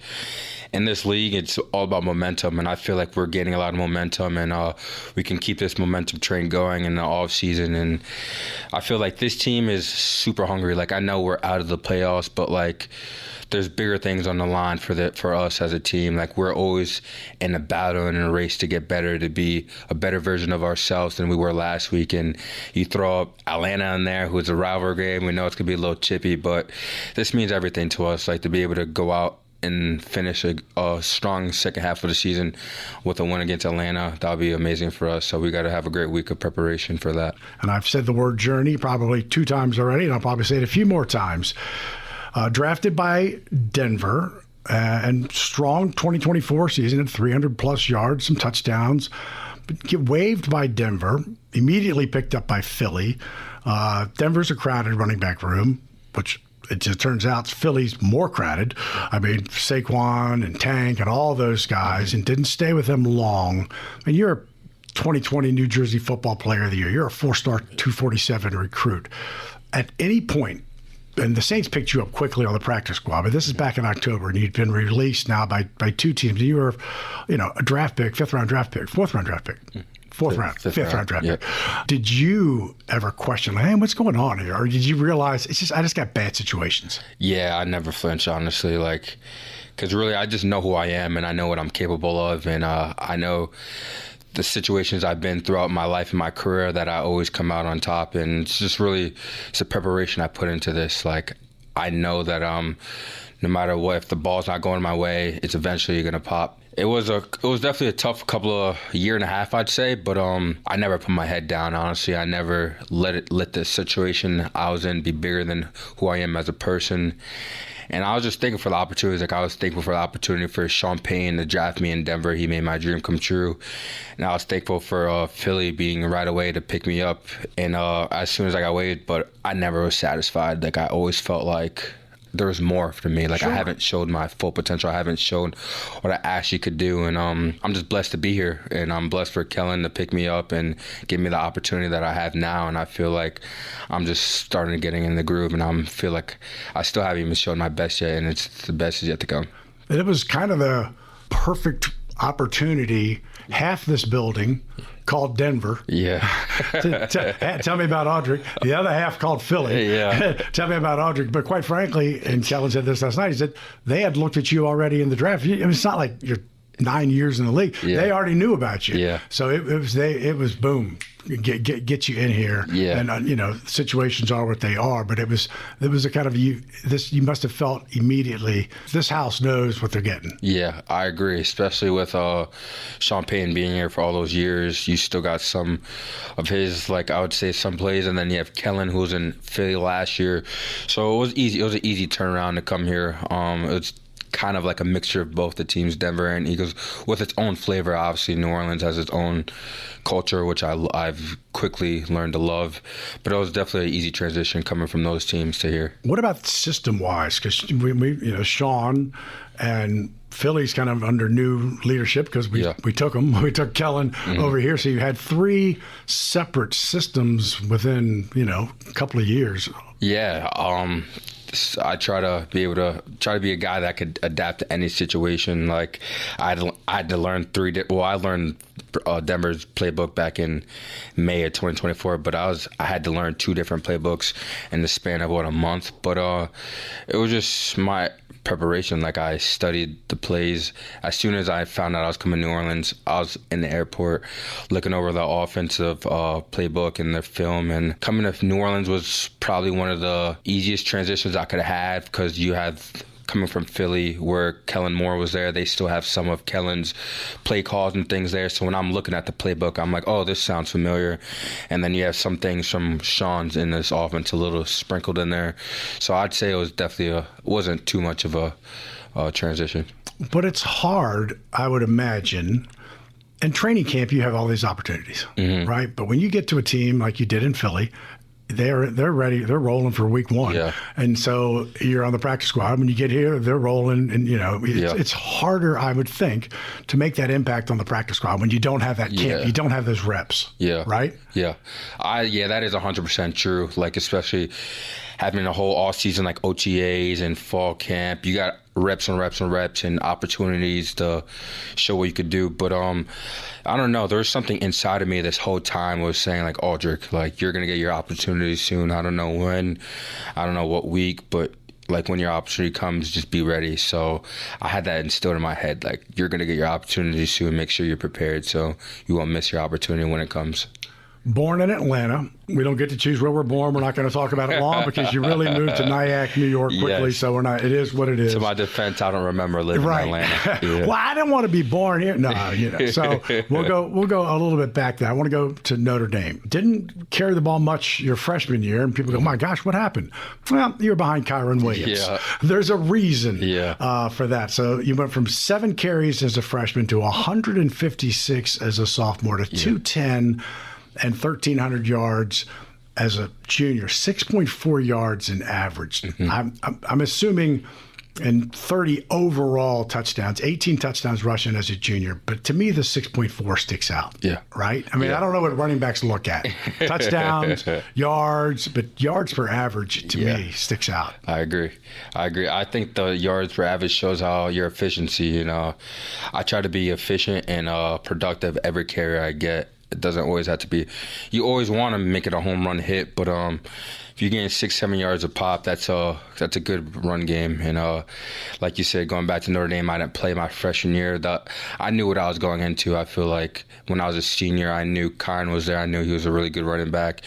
in this league, it's all about momentum, and I feel like we're gaining a lot of momentum, and we can keep this momentum train going in the off season. And I feel like this team is super hungry. Like I know we're out of the playoffs, but like there's bigger things on the line for us as a team. Like we're always in a battle and in a race to get better, to be a better version of ourselves than we were last week. And you throw up Atlanta in there, who's a rivalry game. We know it's gonna be a little chippy, but this means everything to us. Like to be able to go out and finish a strong second half of the season with a win against Atlanta. That would be amazing for us. So we got to have a great week of preparation for that. And I've said the word journey probably 2 times already, and I'll probably say it a few more times. Drafted by Denver, and strong 2024 season at 300-plus yards, some touchdowns. But get waived by Denver, immediately picked up by Philly. Denver's a crowded running back room, which it just turns out Philly's more crowded. I mean, Saquon and Tank and all those guys, and didn't stay with them long. And you're a 2020 New Jersey Football Player of the Year. You're a 4-star 247 recruit. At any point, and the Saints picked you up quickly on the practice squad, but this is back in October, and you'd been released now by 2 teams. You were, a draft pick, 5th-round draft pick, 4th-round draft pick. Fifth round draft pick. Did you ever question, hey, what's going on here? Or did you realize I just got bad situations? Yeah, I never flinch, honestly. Because really, I just know who I am and I know what I'm capable of. And I know the situations I've been throughout my life and my career that I always come out on top. And it's just really, it's a preparation I put into this. I know that no matter what, if the ball's not going my way, it's eventually going to pop. It was definitely a tough year and a half, I'd say, but I never put my head down, honestly. I never let the situation I was in be bigger than who I am as a person. And I was just thankful for the opportunities. I was thankful for the opportunity for Sean Payne to draft me in Denver. He made my dream come true. And I was thankful for Philly being right away to pick me up. And as soon as I got waived, but I never was satisfied. I always felt like there was more for me. Sure. I haven't showed my full potential. I haven't shown what I actually could do. And I'm just blessed to be here. And I'm blessed for Kellen to pick me up and give me the opportunity that I have now. And I feel like I'm just starting to getting in the groove. And I feel like I still haven't even shown my best yet. And it's the best is yet to come. It was kind of the perfect opportunity. Half this building called Denver. Yeah. Tell me about Audric. The other half called Philly. Yeah. Tell me about Audric. But quite frankly, and Kellen said this last night, he said they had looked at you already in the draft. It's not like you're 9 years in the league. Yeah. They already knew about you. Yeah. So it was boom. Get you in here. Yeah. And situations are what they are, but it was a kind of you must have felt immediately this house knows what they're getting. Yeah, I agree, especially with Sean Payne being here for all those years. You still got some of his, I would say, some plays, and then you have Kellen, who was in Philly last year. So it was easy. It was an easy turnaround to come here. It was kind of like a mixture of both the teams, Denver and Eagles, with its own flavor. Obviously, New Orleans has its own culture, which I've quickly learned to love. But it was definitely an easy transition coming from those teams to here. What about system-wise? Because we Sean and Philly's kind of under new leadership because we took them. We took Kellen over here. So you had 3 separate systems within, a couple of years. Yeah. I try to be a guy that could adapt to any situation. I had to learn I learned Denver's playbook back in May of 2024, but I had to learn 2 different playbooks in the span of a month. But it was just my preparation. I studied the plays. As soon as I found out I was coming to New Orleans, I was in the airport looking over the offensive playbook and the film. And coming to New Orleans was probably one of the easiest transitions I could have had because you had coming from Philly where Kellen Moore was there, they still have some of Kellen's play calls and things there. So when I'm looking at the playbook, I'm like, oh, this sounds familiar. And then you have some things from Sean's in this offense a little sprinkled in there. So I'd say it was definitely wasn't too much of a transition. But it's hard, I would imagine. In training camp, you have all these opportunities, right? But when you get to a team like you did in Philly, they're ready. They're rolling for week 1. Yeah. And so you're on the practice squad. When you get here, they're rolling. And, it's harder, I would think, to make that impact on the practice squad when you don't have that camp. You don't have those reps. Yeah. Right? Yeah. That is 100% true. Especially having a whole off season like OTAs and fall camp. You got reps and reps and reps and opportunities to show what you could do. But I don't know. There was something inside of me this whole time was saying Audric, you're gonna get your opportunity soon. I don't know when, I don't know what week, but when your opportunity comes, just be ready. So I had that instilled in my head, you're gonna get your opportunity soon. Make sure you're prepared so you won't miss your opportunity when it comes. Born in Atlanta. We don't get to choose where we're born. We're not going to talk about it long because you really moved to Nyack, New York quickly. Yes. So we're not. It is what it is. To my defense, I don't remember living in Atlanta. Yeah. Well, I didn't want to be born here. No, So we'll go a little bit back there. I want to go to Notre Dame. Didn't carry the ball much your freshman year, and people go, "My gosh, what happened?" Well, you were behind Kyron Williams. Yeah. There's a reason for that. So you went from 7 carries as a freshman to 156 as a sophomore to 210 and 1,300 yards as a junior, 6.4 yards in average. I'm assuming, and 30 overall touchdowns, 18 touchdowns rushing as a junior. But to me, the 6.4 sticks out. Yeah. Right? I mean, I don't know what running backs look at. Touchdowns, yards, but yards per average to me sticks out. I agree. I think the yards per average shows how your efficiency, I try to be efficient and productive every carry I get. It doesn't always have to be. You always want to make it a home run hit, but if you're getting 6-7 yards a pop, that's a good run game. And like you said, going back to Notre Dame, I didn't play my freshman year. I knew what I was going into. I feel like when I was a senior, I knew Kyron was there. I knew he was a really good running back,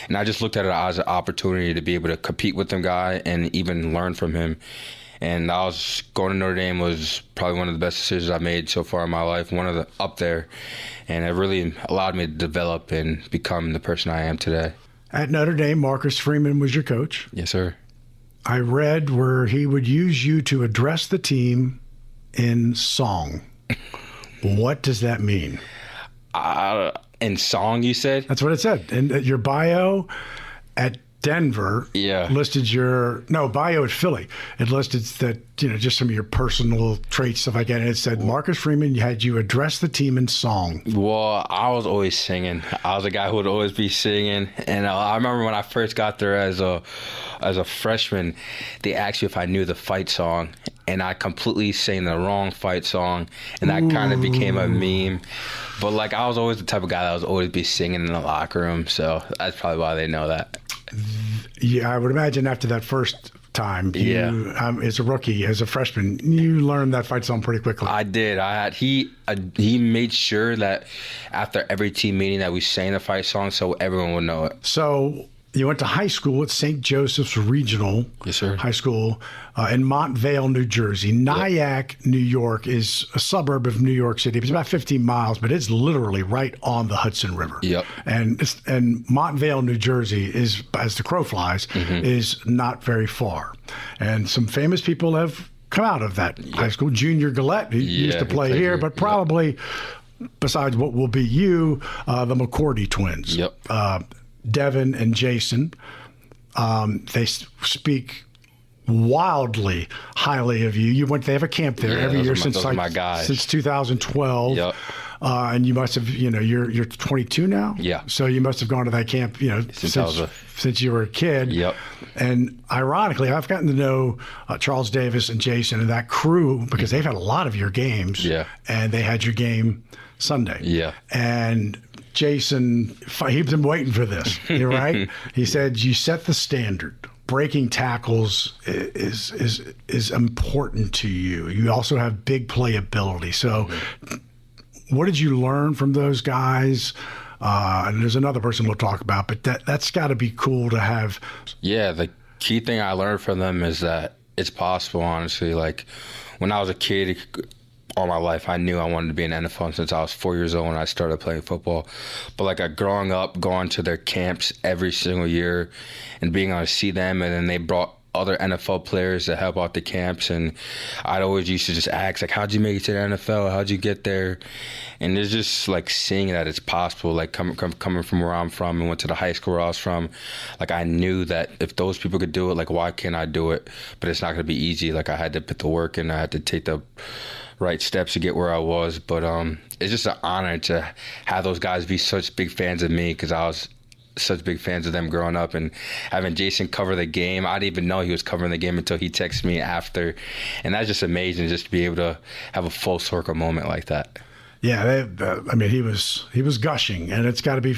and I just looked at it as an opportunity to be able to compete with the guy and even learn from him. And going to Notre Dame was probably one of the best decisions I made so far in my life, one of the up there. And it really allowed me to develop and become the person I am today. At Notre Dame, Marcus Freeman was your coach. Yes, sir. I read where he would use you to address the team in song. What does that mean? In song, you said? That's what it said. And your bio at Denver listed bio at Philly. It listed that, just some of your personal traits, stuff like that. And it said, Marcus Freeman had you address the team in song. Well, I was always singing. I was a guy who would always be singing. And I remember when I first got there as a freshman, they asked you if I knew the fight song. And I completely sang the wrong fight song. And that kind of became a meme. But, I was always the type of guy that was always be singing in the locker room. So that's probably why they know that. Yeah, I would imagine after that first time, as a rookie, as a freshman, you learned that fight song pretty quickly. I did. He made sure that after every team meeting that we sang the fight song so everyone would know it. So you went to high school at St. Joseph's Regional High School in Montvale, New Jersey. Nyack, New York is a suburb of New York City. It's about 15 miles, but it's literally right on the Hudson River. Yep. And Montvale, New Jersey is, as the crow flies, is not very far. And some famous people have come out of that high school. Junior Gillette, who used to play here, but probably, besides what will be you, the McCourty twins. Yep. Devin and Jason, they speak wildly highly of you. They have a camp there every year since 2012. Yep. And you must have, you're 22 now. Yeah. So you must have gone to that camp, since you were a kid. Yep. And ironically, I've gotten to know Charles Davis and Jason and that crew because they've had a lot of your games. Yeah. And they had your game Sunday. Yeah. And Jason, he's been waiting for this. You're right. He said you set the standard. Breaking tackles is important to you. You also have big playability. So, what did you learn from those guys? And there's another person we'll talk about, but that's got to be cool to have. Yeah, the key thing I learned from them is that it's possible. Honestly, when I was a kid, all my life, I knew I wanted to be in NFL since I was 4 years old when I started playing football. But growing up, going to their camps every single year and being able to see them, and then they brought other NFL players to help out the camps, and I'd always used to just ask, how'd you make it to the NFL? How'd you get there? And it's just seeing that it's possible, coming from where I'm from and went to the high school where I was from, I knew that if those people could do it, why can't I do it? But it's not going to be easy. I had to put the work in. I had to take the right steps to get where I was. But it's just an honor to have those guys be such big fans of me because I was such big fans of them growing up, and having Jason cover the game. I didn't even know he was covering the game until he texted me after. And that's just amazing just to be able to have a full circle moment like that. Yeah, he was gushing, and it's got to be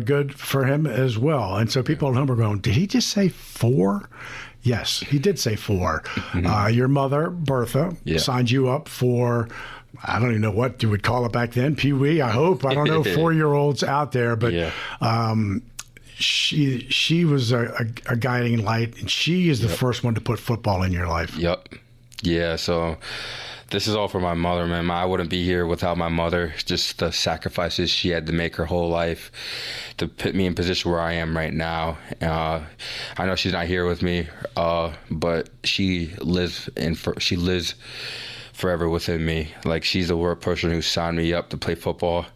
good for him as well. And so people at home are going, did he just say 4? Yes, he did say 4. Your mother, Bertha, signed you up for I don't even know what you would call it back then. Pee wee. I hope. I don't know 4-year-olds out there, but she was a guiding light, and she is the first one to put football in your life. Yep. Yeah. So this is all for my mother, man. I wouldn't be here without my mother. Just the sacrifices she had to make her whole life to put me in position where I am right now. I know she's not here with me, but she lives forever within me. Like, she's the person who signed me up to play football.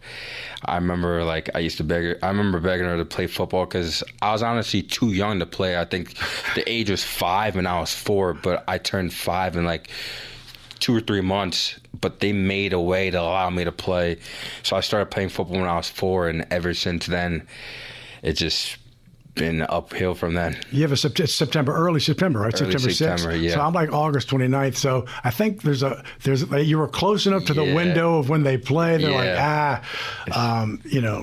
I remember, like, I remember begging her to play football because I was honestly too young to play. I think the age was 5 and I was 4, but I turned 5 in like 2 or 3 months, but they made a way to allow me to play. So I started playing football when I was 4, and ever since then, it's just been uphill from then. You have early September, right? Early September 6th. Yeah. So I'm like August 29th. So I think you were close enough to the window of when they play. They're like,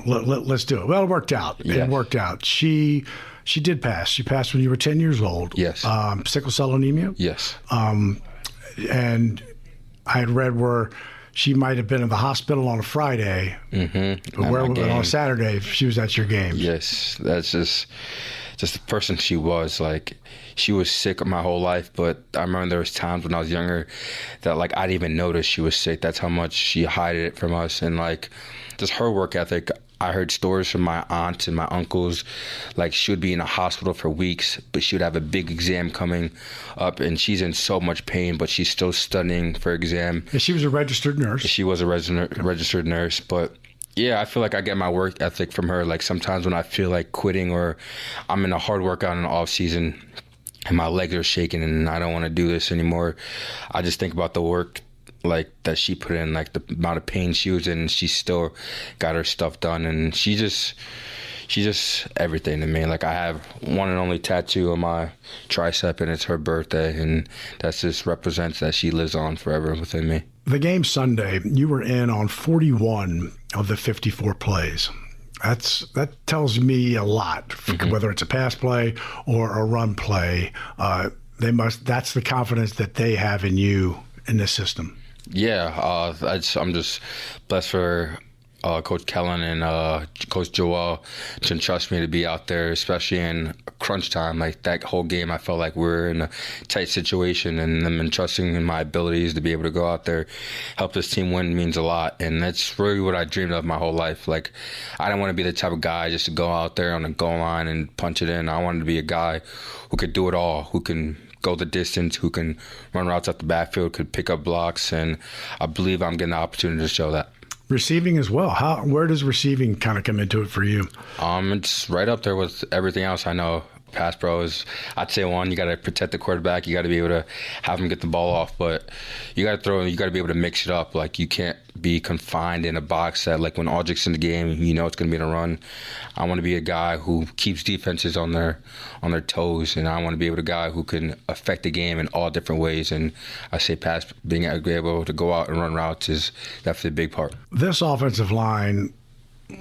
let's do it. Well, it worked out. Yeah. It worked out. She did pass. She passed when you were 10 years old. Yes. Sickle cell anemia. Yes. And I had read where she might have been in the hospital on a Friday, but on a Saturday she was at your game. Yes, that's just the person she was. Like, she was sick my whole life, but I remember there was times when I was younger that, like, I didn't even notice she was sick. That's how much she hid it from us. And, like, just her work ethic. I heard stories from my aunts and my uncles. Like, she would be in a hospital for weeks, but she would have a big exam coming up, and she's in so much pain, but she's still studying for exam. And she was a registered nurse. She was a registered nurse, but yeah, I feel like I get my work ethic from her. Like, sometimes when I feel like quitting or I'm in a hard workout in the off season and my legs are shaking and I don't want to do this anymore, I just think about the work like that she put in, like the amount of pain she was in, and she still got her stuff done. And she's just everything to me. Like, I have one and only tattoo on my tricep, and it's her birthday, and that just represents that she lives on forever within me. The game Sunday, you were in on 41 of the 54 plays. That tells me a lot, whether it's a pass play or a run play. That's the confidence that they have in you in this system. Yeah, I'm just blessed for Coach Kellen and Coach Joel to trust me to be out there, especially in crunch time. Like, that whole game, I felt like we were in a tight situation, and them entrusting in my abilities to be able to go out there, help this team win means a lot. And that's really what I dreamed of my whole life. Like, I didn't want to be the type of guy just to go out there on the goal line and punch it in. I wanted to be a guy who could do it all, who can go the distance, who can run routes up the backfield, could pick up blocks, and I believe I'm getting the opportunity to show that. Receiving as well. Where does receiving kind of come into it for you? It's right up there with everything else I know. Pass pro is, I'd say, one, you got to protect the quarterback. You got to be able to have him get the ball off, but you got to be able to mix it up. Like, you can't be confined in a box that, like, when Audric's in the game, you know it's going to be in a run. I want to be a guy who keeps defenses on their toes, and I want to be a guy who can affect the game in all different ways. And I say being able to go out and run routes is definitely a big part. This offensive line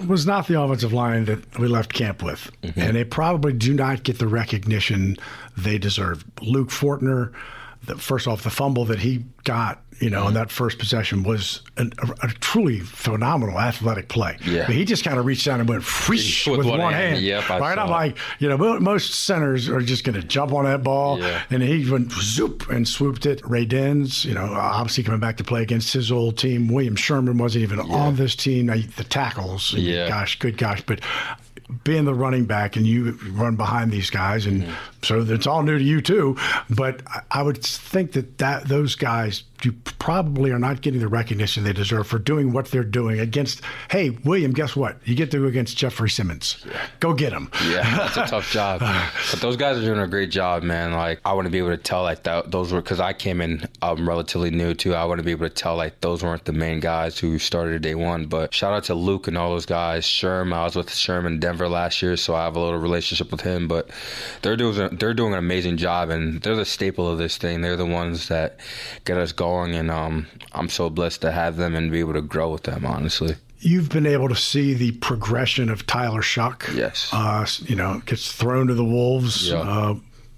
was not the offensive line that we left camp with. And they probably do not get the recognition they deserve. Luke Fortner, first off, the fumble that he got, on that first possession was a truly phenomenal athletic play. Yeah. I mean, he just kind of reached down and went whoosh with one hand. Yep, right? I'm like, most centers are just going to jump on that ball. Yeah. And he went zoop and swooped it. Ray Dens, obviously coming back to play against his old team. William Sherman wasn't even on this team. The tackles, good gosh. But being the running back and you run behind these guys, and so it's all new to you too. But I would think that those guys probably are not getting the recognition they deserve for doing what they're doing against. Hey, William, guess what? You get to go against Jeffrey Simmons. Yeah. Go get him. Yeah, that's a tough job. But those guys are doing a great job, man. Like, I want to be able to tell, like, those were, because I came in relatively new too. I want to be able to tell, like, those weren't the main guys who started day one. But shout out to Luke and all those guys. Sherm, I was with Sherm in Denver last year, so I have a little relationship with him. But they're doing an amazing job, and they're the staple of this thing. They're the ones that get us going, and I'm so blessed to have them and be able to grow with them, honestly. You've been able to see the progression of Tyler Shuck. Yes. Gets thrown to the Wolves. Yeah.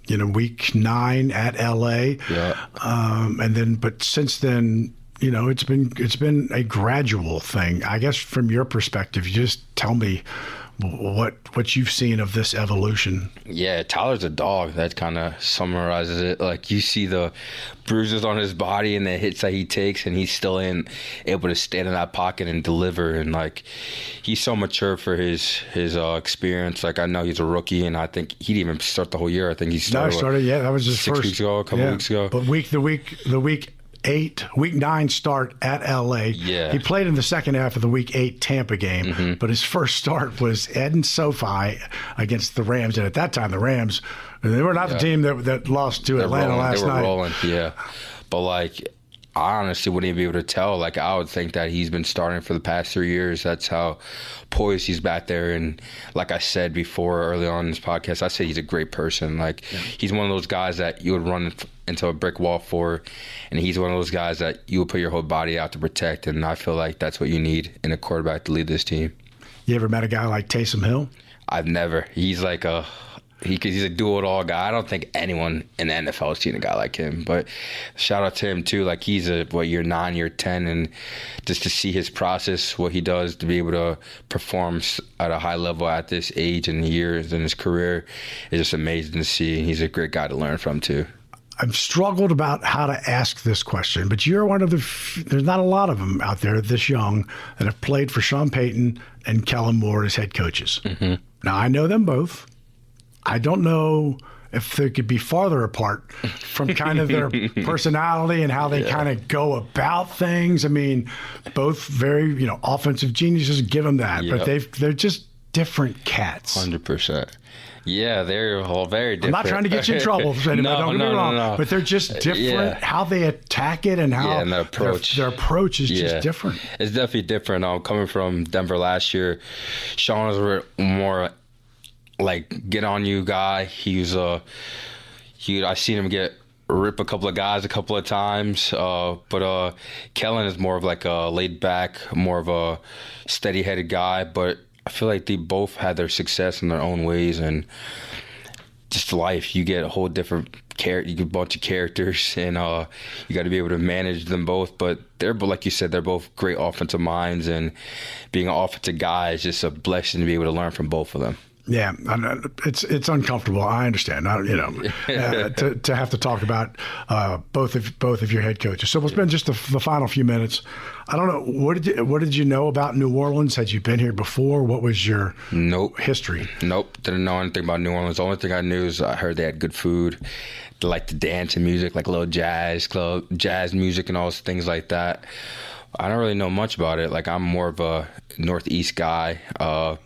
Week 9 at LA. Yeah. But since then, you know, it's been a gradual thing. I guess from your perspective, you just tell me what you've seen of this evolution. Yeah, Tyler's a dog. That kind of summarizes it. Like, you see the bruises on his body and the hits that he takes, and he's still able to stand in that pocket and deliver. And like, he's so mature for his experience. Like, I know he's a rookie, and I think he didn't even start the whole year. I think he started. Yeah, that was his 6 first weeks ago, a couple weeks ago. But week 9 start at LA. Yeah. He played in the second half of the week 8 Tampa game, but his first start was in SoFi against the Rams. And at that time, the Rams, they were not the team that lost to Atlanta last night. They were rolling, yeah. But like, I honestly wouldn't even be able to tell. Like, I would think that he's been starting for the past 3 years. That's how poised he's back there. And like I said before, early on in this podcast, I said he's a great person. Like, he's one of those guys that you would run into a brick wall for, and he's one of those guys that you would put your whole body out to protect. And I feel like that's what you need in a quarterback to lead this team. You ever met a guy like Taysom Hill? I've never. He's like he's a do-it-all guy. I don't think anyone in the NFL has seen a guy like him. But shout out to him too. Like, he's year 9, year 10, and just to see his process, what he does to be able to perform at a high level at this age and years in his career is just amazing to see. He's a great guy to learn from too. I've struggled about how to ask this question, but you're one of there's not a lot of them out there this young that have played for Sean Payton and Kellen Moore as head coaches. Mm-hmm. Now, I know them both. I don't know if they could be farther apart from kind of their personality and how they kind of go about things. I mean, both very, offensive geniuses, give them that, but they're just different cats. 100%. Yeah, they're all very different. I'm not trying to get you in trouble. Don't get me wrong. But they're just different. How they attack it and how and their approach. Their approach is just different. It's definitely different. Coming from Denver last year, Sean was more like get on you guy. I seen him rip a couple of guys a couple of times. But Kellen is more of like a laid back, more of a steady headed guy. But I feel like they both had their success in their own ways, and just life. You get a whole different you get a bunch of characters, and you got to be able to manage them both. But they're, like you said, they're both great offensive minds, and being an offensive guy is just a blessing to be able to learn from both of them. Yeah, it's uncomfortable. I understand. To have to talk about both of your head coaches. So we'll spend just the final few minutes. I don't know, what did you know about New Orleans? Had you been here before? What was your history? Nope, didn't know anything about New Orleans. The only thing I knew is I heard they had good food. They liked to dance and music, like a little jazz music and all those things like that. I don't really know much about it. Like, I'm more of a Northeast guy.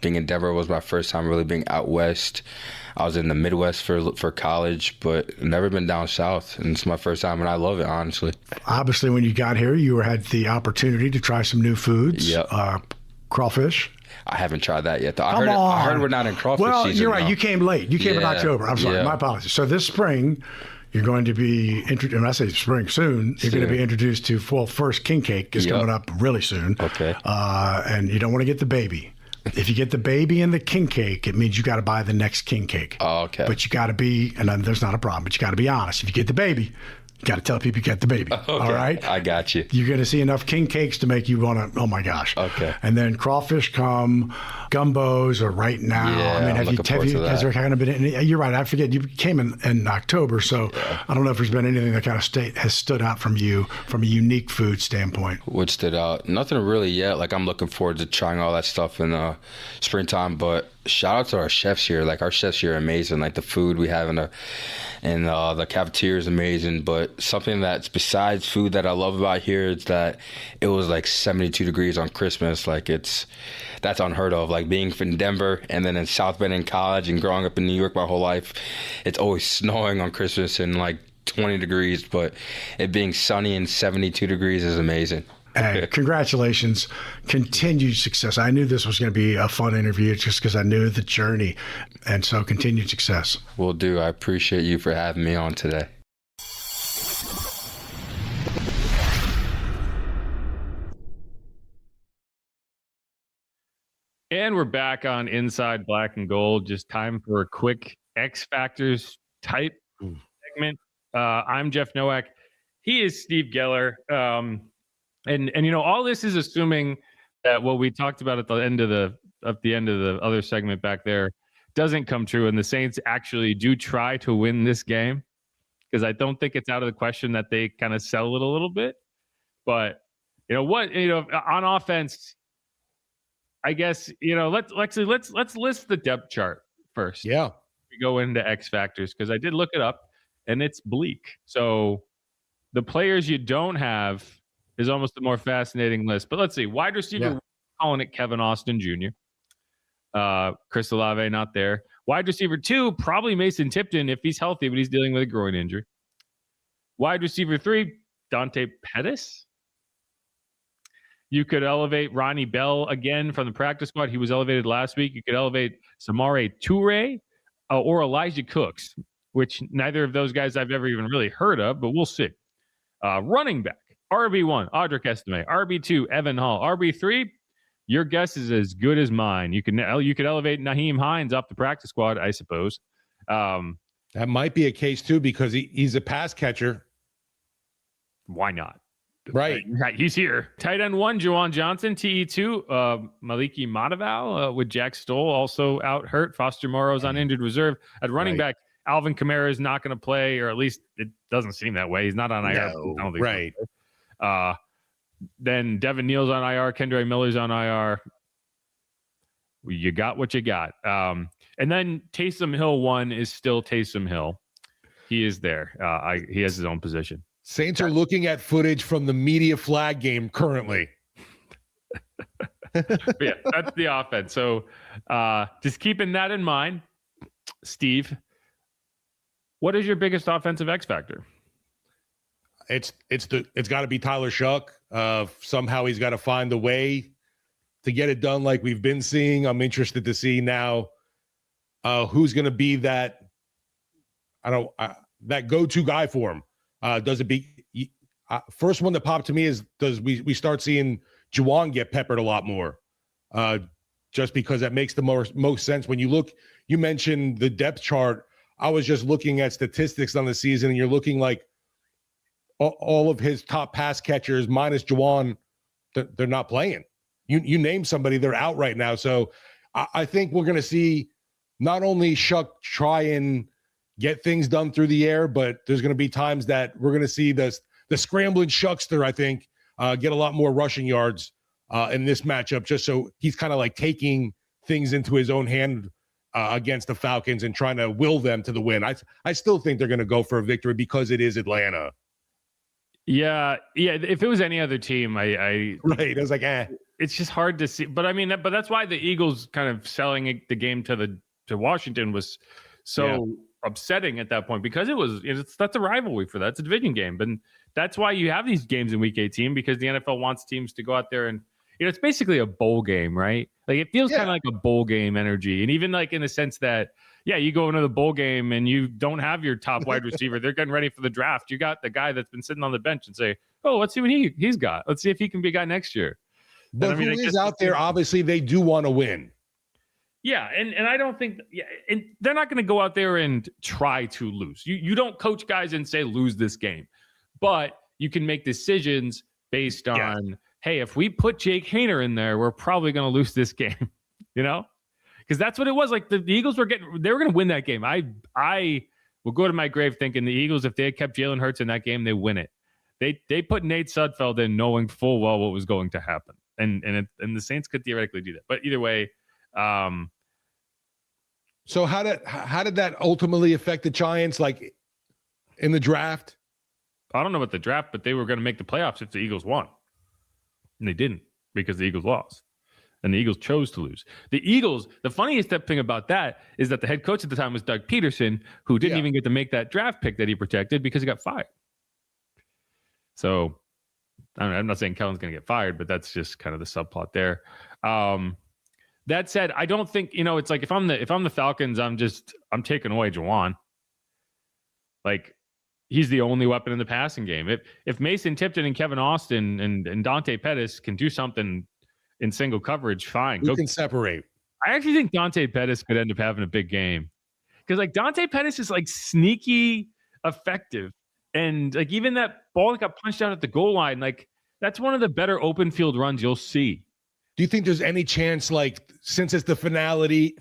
Being in Denver was my first time really being out west. I was in the Midwest for college, but never been down south. And it's my first time, and I love it, honestly. Obviously, when you got here, you had the opportunity to try some new foods. Yep. Crawfish. I haven't tried that yet, though. I heard we're not in crawfish season. Well, you're right. Though. You came late. You came in October. I'm sorry. My apologies. So this spring, you're going to be introduced, and I say spring soon, you're going to be introduced to, first king cake is coming up really soon. Okay. And you don't want to get the baby. If you get the baby and the king cake, it means you got to buy the next king cake. Oh, okay. But you got to be, and then there's not a problem, but you got to be honest. If you get the baby, you got to tell people you get the baby. Okay. All right? I got you. You're going to see enough king cakes to make you want to, oh my gosh. Okay. And then crawfish come, gumbos are right now. Yeah, I mean, has there kind of been any, you're right, I forget, you came in October, so I don't know if there's been anything that kind of has stood out from you from a unique food standpoint. What stood out? Nothing really yet. Like, I'm looking forward to trying all that stuff in springtime, but shout out to our chefs here. Like, our chefs here are amazing. Like, the food we have in the cafeteria is amazing. But something that's besides food that I love about here is that it was like 72 degrees on Christmas. Like, that's unheard of. Like, being from Denver and then in South Bend in college and growing up in New York my whole life, it's always snowing on Christmas and like 20 degrees. But it being sunny and 72 degrees is amazing. Hey, congratulations. Continued success. I knew this was going to be a fun interview just because I knew the journey. And so continued success. Will do. I appreciate you for having me on today. And we're back on Inside Black and Gold. Just time for a quick X Factors type segment. I'm Jeff Nowak. He is Steve Geller. And all this is assuming that what we talked about at the end of the other segment back there doesn't come true, and the Saints actually do try to win this game, because I don't think it's out of the question that they kind of sell it a little bit. But on offense, I guess let's list the depth chart first. Yeah, we go into X factors, because I did look it up and it's bleak. So the players you don't have is almost a more fascinating list. But let's see. Wide receiver, calling it Kevin Austin Jr. Chris Olave not there. Wide receiver 2, probably Mason Tipton if he's healthy, but he's dealing with a groin injury. Wide receiver 3, Dante Pettis. You could elevate Ronnie Bell again from the practice squad. He was elevated last week. You could elevate Samare Toure or Elijah Cooks, which neither of those guys I've ever even really heard of, but we'll see. Running back, RB1, Audric Estime. RB2, Evan Hall. RB3, your guess is as good as mine. You could elevate Naheem Hines off the practice squad, I suppose. That might be a case too, because he's a pass catcher. Why not? Right. He's here. Tight end 1, Juwan Johnson. TE2, Maliki Mataval with Jack Stoll also out hurt. Foster Morrow's on injured reserve. At running back, Alvin Kamara is not going to play, or at least it doesn't seem that way. He's not on IR. No, I don't think right. Then Devin Neal's on IR. Kendra Miller's on IR. You got what you got. And then Taysom Hill 1 is still Taysom Hill. He is there. He has his own position. Saints are looking at footage from the media flag game currently. Yeah, that's the offense. So just keeping that in mind, Steve, what is your biggest offensive X factor? It's got to be Tyler Shuck. Somehow he's got to find a way to get it done like we've been seeing. I'm interested to see now who's going to be that go-to guy for him. Does it be first one that popped to me is does we start seeing Juwan get peppered a lot more? Just because that makes the most sense. When you mentioned the depth chart. I was just looking at statistics on the season, and you're looking like all of his top pass catchers minus Juwan, they're not playing. You name somebody, they're out right now. So I think we're going to see not only Shuck try and get things done through the air, but there's going to be times that we're going to see the scrambling Shuckster, I think, get a lot more rushing yards in this matchup, just so he's kind of like taking things into his own hand against the Falcons and trying to will them to the win. I still think they're going to go for a victory because it is Atlanta. Yeah. If it was any other team, right. I was like, it's just hard to see. But I mean, but that's why the Eagles kind of selling the game to Washington was so upsetting at that point, because that's a rivalry for that. It's a division game, but that's why you have these games in Week 18, because the NFL wants teams to go out there and it's basically a bowl game, right? Like it feels kind of like a bowl game energy, and even like in the sense that you go into the bowl game and you don't have your top wide receiver. They're getting ready for the draft. You got the guy that's been sitting on the bench and say, "Oh, let's see what he's got. Let's see if he can be a guy next year." But who is out there? Obviously, they do want to win. Yeah, and I don't think and they're not going to go out there and try to lose. You don't coach guys and say lose this game, but you can make decisions based on, hey, if we put Jake Haener in there, we're probably going to lose this game, because that's what it was. Like the Eagles were going to win that game. I will go to my grave thinking the Eagles, if they had kept Jalen Hurts in that game, they win it. They put Nate Sudfeld in knowing full well what was going to happen, and the Saints could theoretically do that. But either way. So how did that ultimately affect the Giants, like in the draft? I don't know about the draft, but they were going to make the playoffs if the Eagles won. And they didn't, because the Eagles lost. And the Eagles chose to lose. The funniest thing about that is that the head coach at the time was Doug Peterson, who didn't even get to make that draft pick that he protected because he got fired. So I'm not saying Kellen's going to get fired, but that's just kind of the subplot there. That said, I don't think, it's like if I'm the Falcons, I'm taking away Juwan. Like, he's the only weapon in the passing game. If Mason Tipton and Kevin Austin and Dante Pettis can do something in single coverage, fine. Who can separate? I actually think Dante Pettis could end up having a big game, because like Dante Pettis is like sneaky effective, and like even that ball that got punched out at the goal line, like That's one of the better open field runs you'll see. Do you think there's any chance, like, since it's the finale,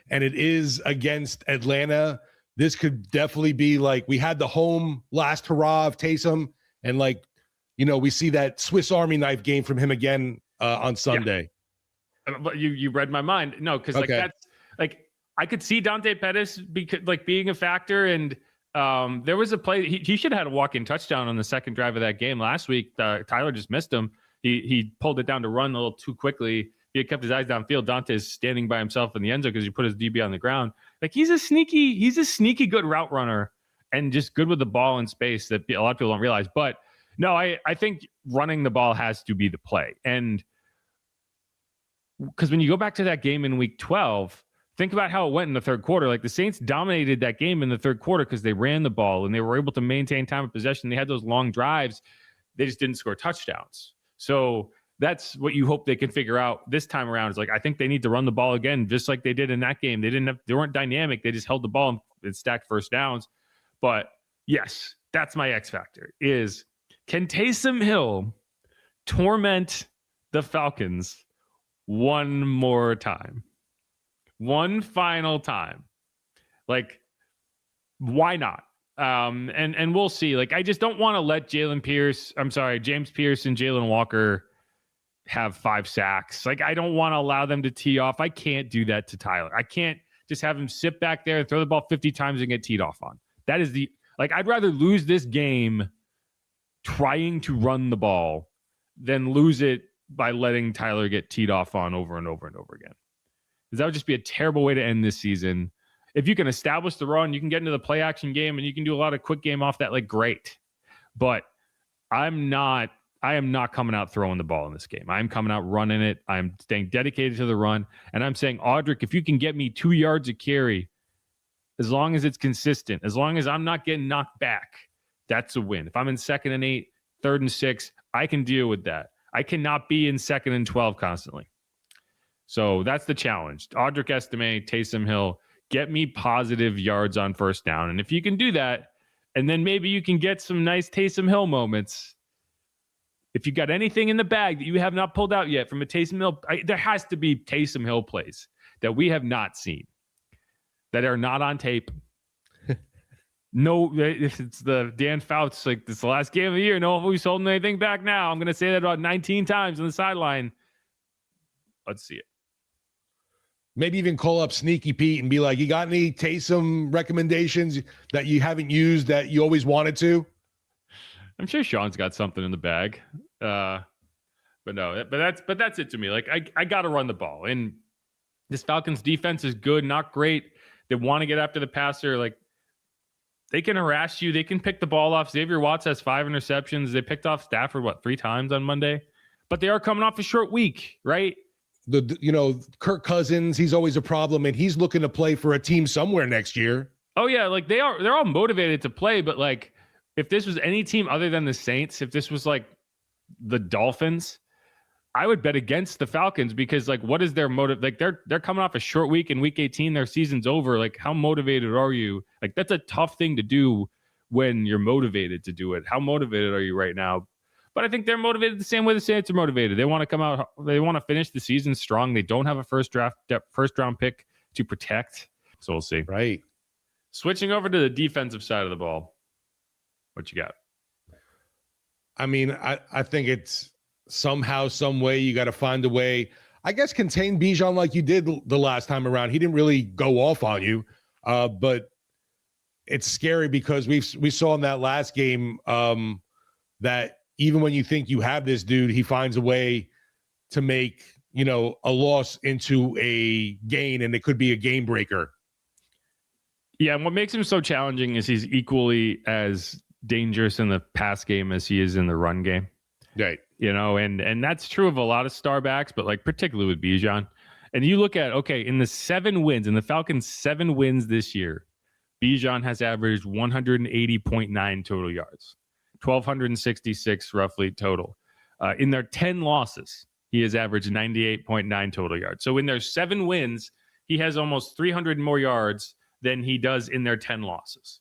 and it is against Atlanta, this could definitely be like, we had the home last hurrah of Taysom, and like, we see that Swiss Army knife game from him again on Sunday. Yeah. But you read my mind. No, because like that's like I could see Dante Pettis being a factor, and there was a play he should have had a walk-in touchdown on the second drive of that game last week. Tyler just missed him. He pulled it down to run a little too quickly. If he had kept his eyes downfield, Dante's standing by himself in the end zone because he put his DB on the ground. Like he's a sneaky good route runner and just good with the ball in space that a lot of people don't realize. But no, I think running the ball has to be the play. And because when you go back to that game in week 12, think about how it went in the third quarter. Like the Saints dominated that game in the third quarter because they ran the ball and they were able to maintain time of possession. They had those long drives. They just didn't score touchdowns. So that's what you hope they can figure out this time around. Is like, I think they need to run the ball again, just like they did in that game. They weren't dynamic. They just held the ball and stacked first downs. But yes, that's my X factor is, can Taysom Hill torment the Falcons one more time? One final time. Like, why not? And we'll see. Like, I just don't want to let James Pierce and Jalen Walker have 5 sacks. Like, I don't want to allow them to tee off. I can't do that to Tyler. I can't just have him sit back there and throw the ball 50 times and get teed off on. That is I'd rather lose this game trying to run the ball than lose it by letting Tyler get teed off on over and over and over again. Because that would just be a terrible way to end this season. If you can establish the run, you can get into the play action game and you can do a lot of quick game off that, like, great. But I am not coming out throwing the ball in this game. I'm coming out running it. I'm staying dedicated to the run. And I'm saying, Audric, if you can get me 2 yards a carry, as long as it's consistent, as long as I'm not getting knocked back, that's a win. If I'm in 2nd and 8, 3rd and 6, I can deal with that. I cannot be in 2nd and 12 constantly. So that's the challenge. Audric Estime, Taysom Hill, get me positive yards on first down. And if you can do that, and then maybe you can get some nice Taysom Hill moments. If you got anything in the bag that you have not pulled out yet from a Taysom Hill, there has to be Taysom Hill plays that we have not seen, that are not on tape. No, it's the Dan Fouts, like, this is the last game of the year. No one's holding anything back now. I'm going to say that about 19 times on the sideline. Let's see it. Maybe even call up Sneaky Pete and be like, you got any Taysom recommendations that you haven't used that you always wanted to? I'm sure Sean's got something in the bag. But that's it to me. Like, I got to run the ball. And this Falcons defense is good, not great. They want to get after the passer. Like, they can harass you. They can pick the ball off. Xavier Watts has 5 interceptions. They picked off Stafford, 3 times on Monday? But they are coming off a short week, right? Kirk Cousins, he's always a problem, and he's looking to play for a team somewhere next year. Oh, yeah. Like, they're all motivated to play, but, like, if this was any team other than the Saints, if this was, like, the Dolphins, I would bet against the Falcons because, like, what is their motive? Like, they're coming off a short week in week 18. Their season's over. Like, how motivated are you? Like, that's a tough thing to do when you're motivated to do it. How motivated are you right now? But I think they're motivated the same way the Saints are motivated. They want to come out. They want to finish the season strong. They don't have a first round pick to protect. So we'll see. Right. Switching over to the defensive side of the ball. What you got? I mean, I think it's somehow, some way you got to find a way, I guess, contain Bijan like you did the last time around. He didn't really go off on you, but it's scary because we saw in that last game that even when you think you have this dude, he finds a way to make, a loss into a gain, and it could be a game breaker. Yeah, and what makes him so challenging is he's equally as dangerous in the pass game as he is in the run game. Right. And that's true of a lot of star backs, but, like, particularly with Bijan. And you look at, in the Falcons' 7 wins this year, Bijan has averaged 180.9 total yards, 1,266 roughly total. In their 10 losses, he has averaged 98.9 total yards. So in their 7 wins, he has almost 300 more yards than he does in their 10 losses.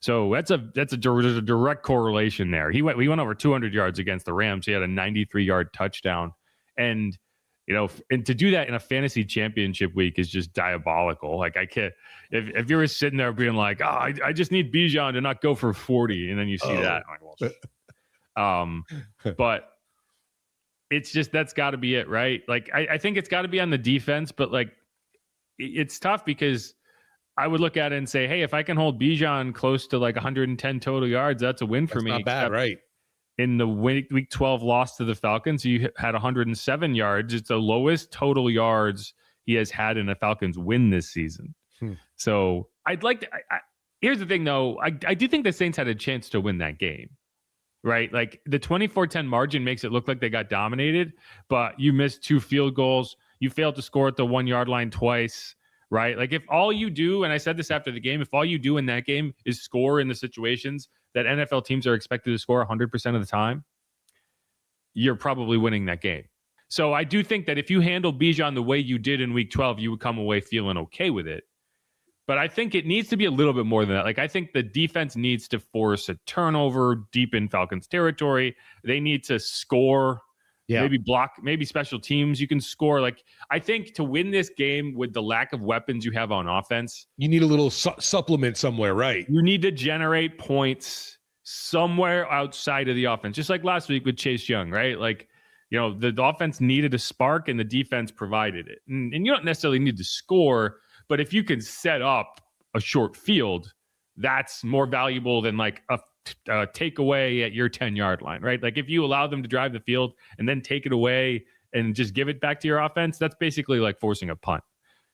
So there's a direct correlation there. He went over 200 yards against the Rams. He had a 93-yard touchdown, and and to do that in a fantasy championship week is just diabolical. Like I can't. If you were sitting there being like, oh, I just need Bijan to not go for 40, and then you see that, I'm like, well, but it's just that's got to be it, right? Like I think it's got to be on the defense, but like it's tough because I would look at it and say, hey, if I can hold Bijan close to like 110 total yards, that's a win for me. Not bad, right? In the week 12 loss to the Falcons, you had 107 yards. It's the lowest total yards he has had in a Falcons win this season. So I'd like to. Here's the thing, though. I do think the Saints had a chance to win that game, right? Like the 24-10 margin makes it look like they got dominated, but you missed 2 field goals. You failed to score at the 1-yard line twice, right? Like if all you do, and I said this after the game, if all you do in that game is score in the situations that NFL teams are expected to score 100% of the time, you're probably winning that game. So I do think that if you handle Bijan the way you did in week 12, you would come away feeling okay with it. But I think it needs to be a little bit more than that. Like I think the defense needs to force a turnover deep in Falcons territory. They need to score, maybe block, maybe special teams. You can score. Like I think to win this game with the lack of weapons you have on offense, you need a little supplement somewhere, right? You need to generate points somewhere outside of the offense, just like last week with Chase Young, right? Like, the offense needed a spark and the defense provided it. And you don't necessarily need to score, but if you can set up a short field, that's more valuable than like a takeaway at your 10-yard line, right? Like if you allow them to drive the field and then take it away and just give it back to your offense, that's basically like forcing a punt.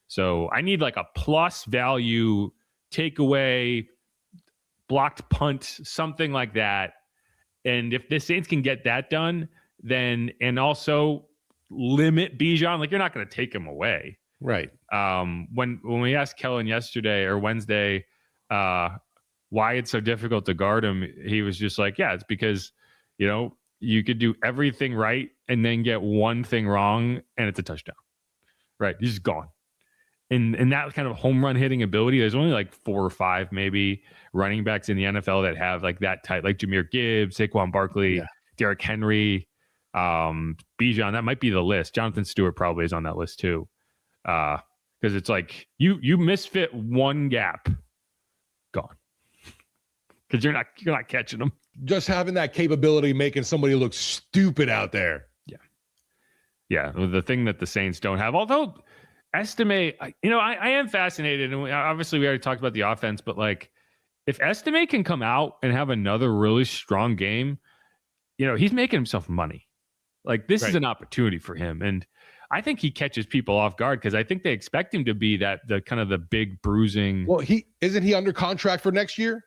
So I need like a plus value takeaway, blocked punt, something like that. And if the Saints can get that done, then and also limit Bijan, like you're not going to take him away. Right. When we asked Kellen yesterday or Wednesday why it's so difficult to guard him, he was just like, yeah, it's because, you could do everything right and then get one thing wrong and it's a touchdown. Right. He's just gone. And that kind of home run hitting ability, there's only like 4 or 5 maybe running backs in the NFL that have like that type, like Jahmyr Gibbs, Saquon Barkley, Derrick Henry, Bijan. That might be the list. Jonathan Stewart probably is on that list too. Because it's like you misfit one gap, gone. Because you're not catching them. Just having that capability, making somebody look stupid out there. Yeah. The thing that the Saints don't have, although Estime, I am fascinated, and obviously we already talked about the offense, but like if Estime can come out and have another really strong game, he's making himself money. Like this is an opportunity for him, and I think he catches people off guard because I think they expect him to be the kind of the big bruising. Well, isn't he under contract for next year?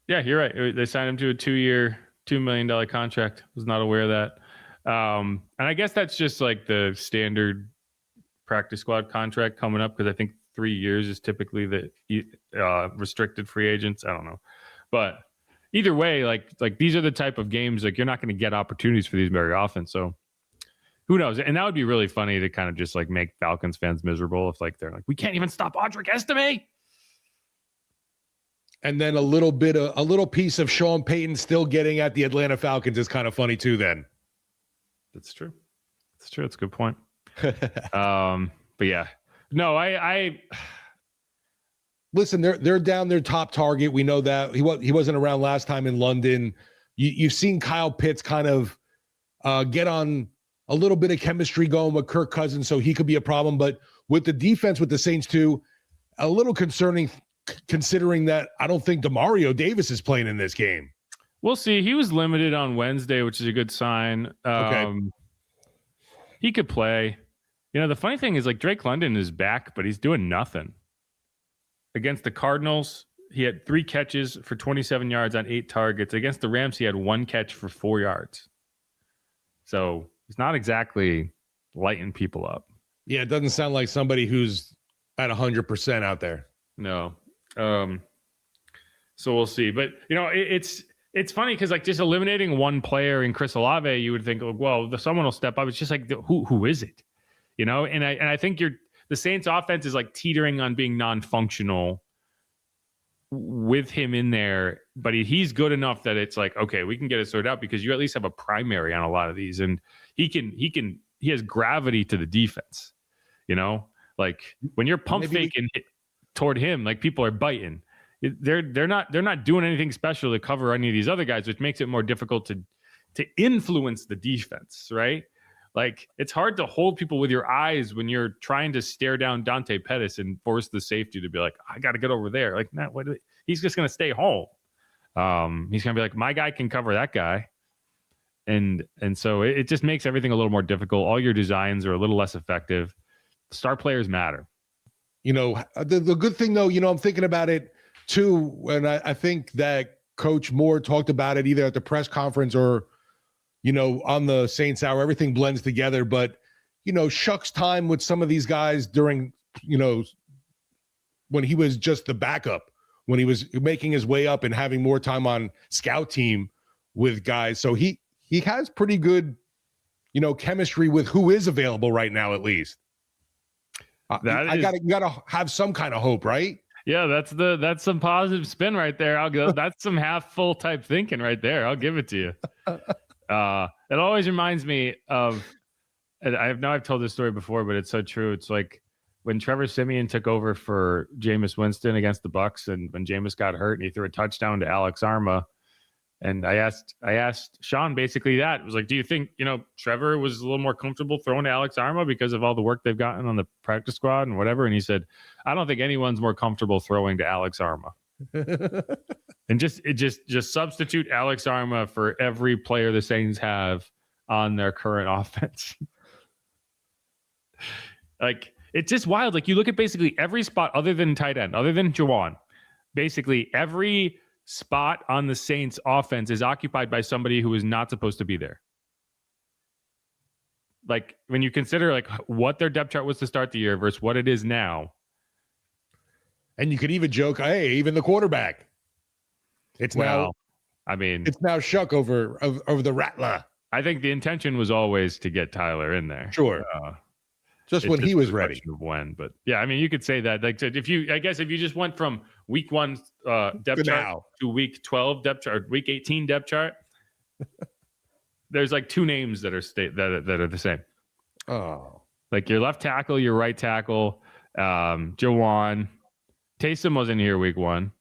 Yeah, you're right. They signed him to a 2-year, $2 million contract. Was not aware of that. And I guess that's just like the standard practice squad contract coming up because I think 3 years is typically the restricted free agents. I don't know, but either way, like these are the type of games like you're not going to get opportunities for these very often. So who knows? And that would be really funny to kind of just like make Falcons fans miserable if like they're like, we can't even stop Audric Estime. And then a little piece of Sean Payton still getting at the Atlanta Falcons is kind of funny too. Then that's true. It's true. It's a good point. But yeah, no, I listen. They're down their top target. We know that he wasn't around last time in London. You've seen Kyle Pitts kind of get on a little bit of chemistry going with Kirk Cousins, so he could be a problem. But with the defense with the Saints too, a little concerning considering that I don't think DeMario Davis is playing in this game. We'll see. He was limited on Wednesday, which is a good sign. He could play. The funny thing is like Drake London is back, but he's doing nothing. Against the Cardinals, he had 3 catches for 27 yards on 8 targets. Against the Rams, he had 1 catch for 4 yards. So he's not exactly lighting people up. Yeah, it doesn't sound like somebody who's at 100% out there. No. So we'll see. But, it's funny because like just eliminating one player in Chris Olave, you would think, well, someone will step up. It's just like, who is it? And I think the Saints offense is like teetering on being non-functional with him in there, but he's good enough that it's like, okay, we can get it sorted out because you at least have a primary on a lot of these, and he has gravity to the defense. Like when you're pump faking toward him, like people are biting. They're not doing anything special to cover any of these other guys, which makes it more difficult to influence the defense, right? Like it's hard to hold people with your eyes when you're trying to stare down Dante Pettis and force the safety to be like, I got to get over there. Like, nah, he's just going to stay home. He's going to be like, my guy can cover that guy. And so it just makes everything a little more difficult. All your designs are a little less effective. Star players matter. The good thing though, I'm thinking about it too. And I think that Coach Moore talked about it either at the press conference or, on the Saints Hour, everything blends together. But, Shuck's time with some of these guys during, when he was just the backup, when he was making his way up and having more time on scout team with guys. So he has pretty good, chemistry with who is available right now, at least. You gotta have some kind of hope, right? Yeah, that's some positive spin right there. I'll go. That's some half full type thinking right there. I'll give it to you. It always reminds me of, I've told this story before, but it's so true. It's like when Trevor Siemian took over for Jameis Winston against the Bucs, and when Jameis got hurt and he threw a touchdown to Alex Arma. And I asked Sean basically that. It was like, do you think, Trevor was a little more comfortable throwing to Alex Arma because of all the work they've gotten on the practice squad and whatever? And he said, I don't think anyone's more comfortable throwing to Alex Arma. And just substitute Alex Arma for every player the Saints have on their current offense. Like, it's just wild. Like, you look at basically every spot other than tight end, other than Juwan, basically every spot on the Saints offense is occupied by somebody who is not supposed to be there. Like when you consider like what their depth chart was to start the year versus what it is now. And you could even joke, hey, even the quarterback. It's now Shuck over the Rattler. I think the intention was always to get Tyler in there. Sure. Just when he was ready. When, but yeah, I mean, you could say that. Like, if you just went from week 1 depth chart to week 12 depth chart, week 18 depth chart, there's like 2 names that are that are the same. Oh, like your left tackle, your right tackle, Jawan. Taysom wasn't here week 1.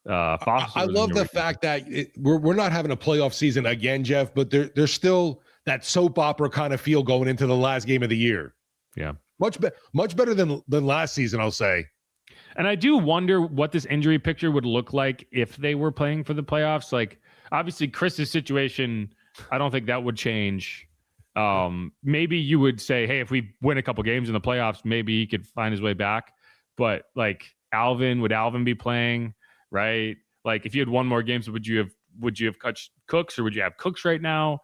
I love the fact that we're not having a playoff season again, Jeff, but there's still that soap opera kind of feel going into the last game of the year. Yeah. Much better than last season, I'll say. And I do wonder what this injury picture would look like if they were playing for the playoffs. Like, obviously, Chris's situation, I don't think that would change. Maybe you would say, hey, if we win a couple games in the playoffs, maybe he could find his way back. But, like, would Alvin be playing, right? Like, if you had one more game, so would you have cut Cooks, or would you have Cooks right now?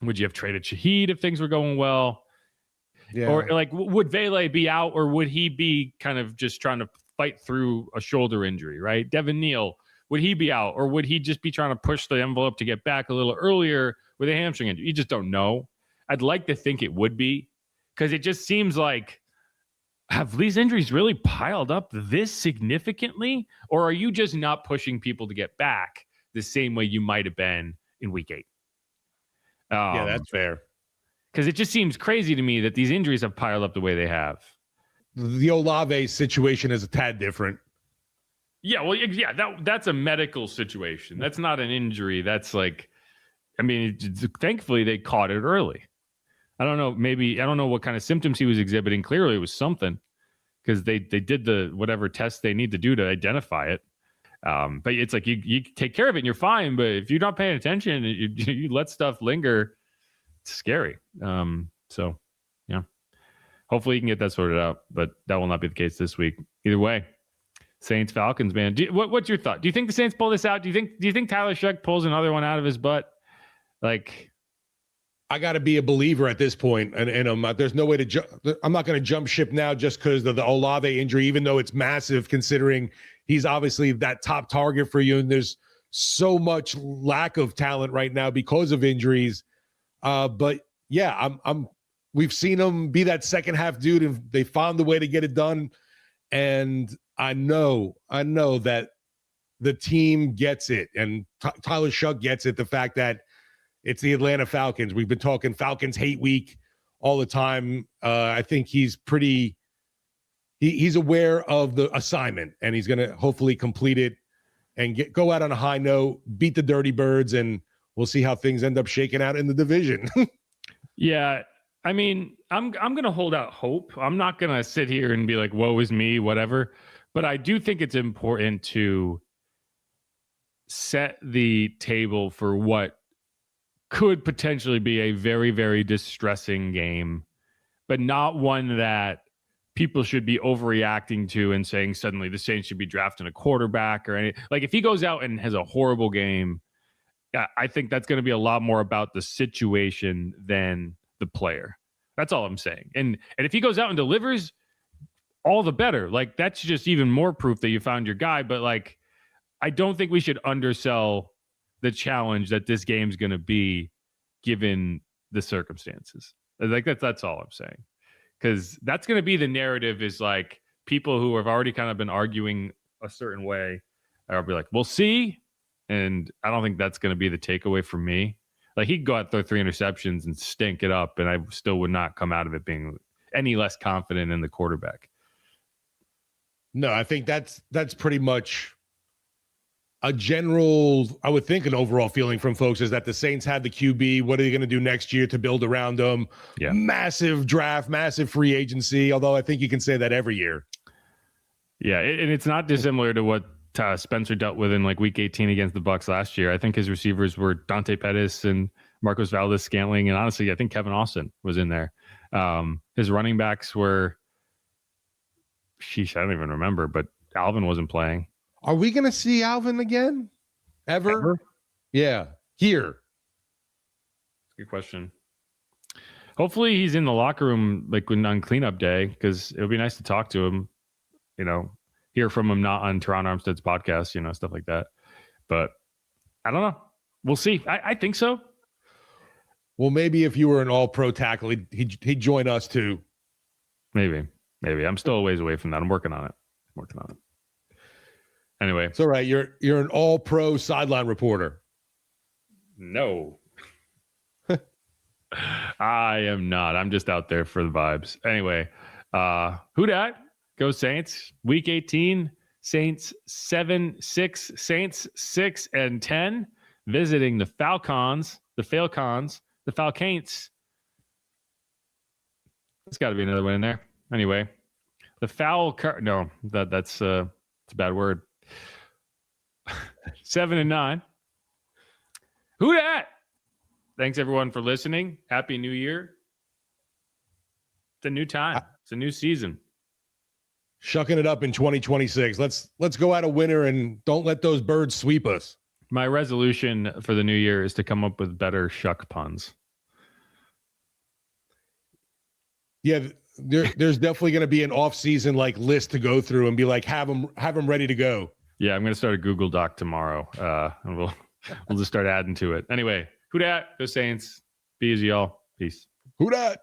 Would you have traded Shaheed if things were going well? Yeah. Or like, would Vele be out, or would he be kind of just trying to fight through a shoulder injury, right? Devin Neal, would he be out, or would he just be trying to push the envelope to get back a little earlier with a hamstring injury? You just don't know. I'd like to think it would be, because it just seems like, have these injuries really piled up this significantly, or are you just not pushing people to get back the same way you might have been in week 8? Yeah, that's fair. Because it just seems crazy to me that these injuries have piled up the way they have. The Olave situation is a tad different. Yeah, well, yeah, that's a medical situation. That's not an injury. That's like, I mean, thankfully they caught it early. I don't know what kind of symptoms he was exhibiting. Clearly it was something, because they did the whatever test they need to do to identify it. But it's like you take care of it and you're fine. But if you're not paying attention, you let stuff linger. It's scary. So yeah, hopefully you can get that sorted out, but that will not be the case this week. Either way, Saints-Falcons, man. What's your thought? Do you think the Saints pull this out? Do you think Tyler Shuck pulls another one out of his butt? Like, I got to be a believer at this point, and there's no way to I'm not going to jump ship now just because of the Olave injury, even though it's massive, considering he's obviously that top target for you, and there's so much lack of talent right now because of injuries. But yeah, we've seen him be that second half dude, and they found the way to get it done. And I know that the team gets it, and Tyler Shuck gets it. The fact that it's the Atlanta Falcons. We've been talking Falcons hate week all the time. I think he's pretty. He's aware of the assignment, and he's going to hopefully complete it and go out on a high note, beat the Dirty Birds, and we'll see how things end up shaking out in the division. Yeah, I mean, I'm going to hold out hope. I'm not going to sit here and be like, woe is me, whatever. But I do think it's important to set the table for what could potentially be a very, very distressing game, but not one that people should be overreacting to and saying suddenly the Saints should be drafting a quarterback or any. Like, if he goes out and has a horrible game, I think that's going to be a lot more about the situation than the player. That's all I'm saying. And if he goes out and delivers, all the better. Like, that's just even more proof that you found your guy. But like, I don't think we should undersell the challenge that this game's going to be given the circumstances. Like, that's all I'm saying. Because that's going to be the narrative, is like people who have already kind of been arguing a certain way are be like, we'll see. And I don't think that's going to be the takeaway for me. Like, he'd go out there 3 interceptions and stink it up, and I still would not come out of it being any less confident in the quarterback. No, I think that's pretty much a general, I would think an overall feeling from folks is that the Saints had the QB. What are they going to do next year to build around them? Yeah. Massive draft, massive free agency, although I think you can say that every year. Yeah, and it's not dissimilar to what Spencer dealt with in like week 18 against the Bucs last year. I think his receivers were Dante Pettis and Marcos Valdes-Scantling, and honestly, I think Kevin Austin was in there. His running backs were, I don't even remember, but Alvin wasn't playing. Are we going to see Alvin again? Ever? Yeah. Here. Good question. Hopefully he's in the locker room like on cleanup day, because it would be nice to talk to him, hear from him, not on Teron Armstead's podcast, stuff like that. But I don't know. We'll see. I think so. Well, maybe if you were an all-pro tackle, he'd join us too. Maybe. I'm still a ways away from that. I'm working on it. Anyway, it's all right. You're an all-pro sideline reporter. No, I am not. I'm just out there for the vibes. Anyway, who dat? Go Saints. Week 18, Saints 7-6, Saints 6-10, visiting the Falcons. There's got to be another win in there. Anyway, that's a bad word. 7-9. Who dat? Thanks everyone for listening. Happy New Year. It's a new time. It's a new season. Shucking it up in 2026. Let's go out a winner and don't let those birds sweep us. My resolution for the new year is to come up with better shuck puns. Yeah, there's definitely going to be an off-season like list to go through and be like, have them ready to go. Yeah, I'm going to start a Google Doc tomorrow, and we'll just start adding to it. Anyway, who dat? Go Saints. Be easy, y'all. Peace. Who dat?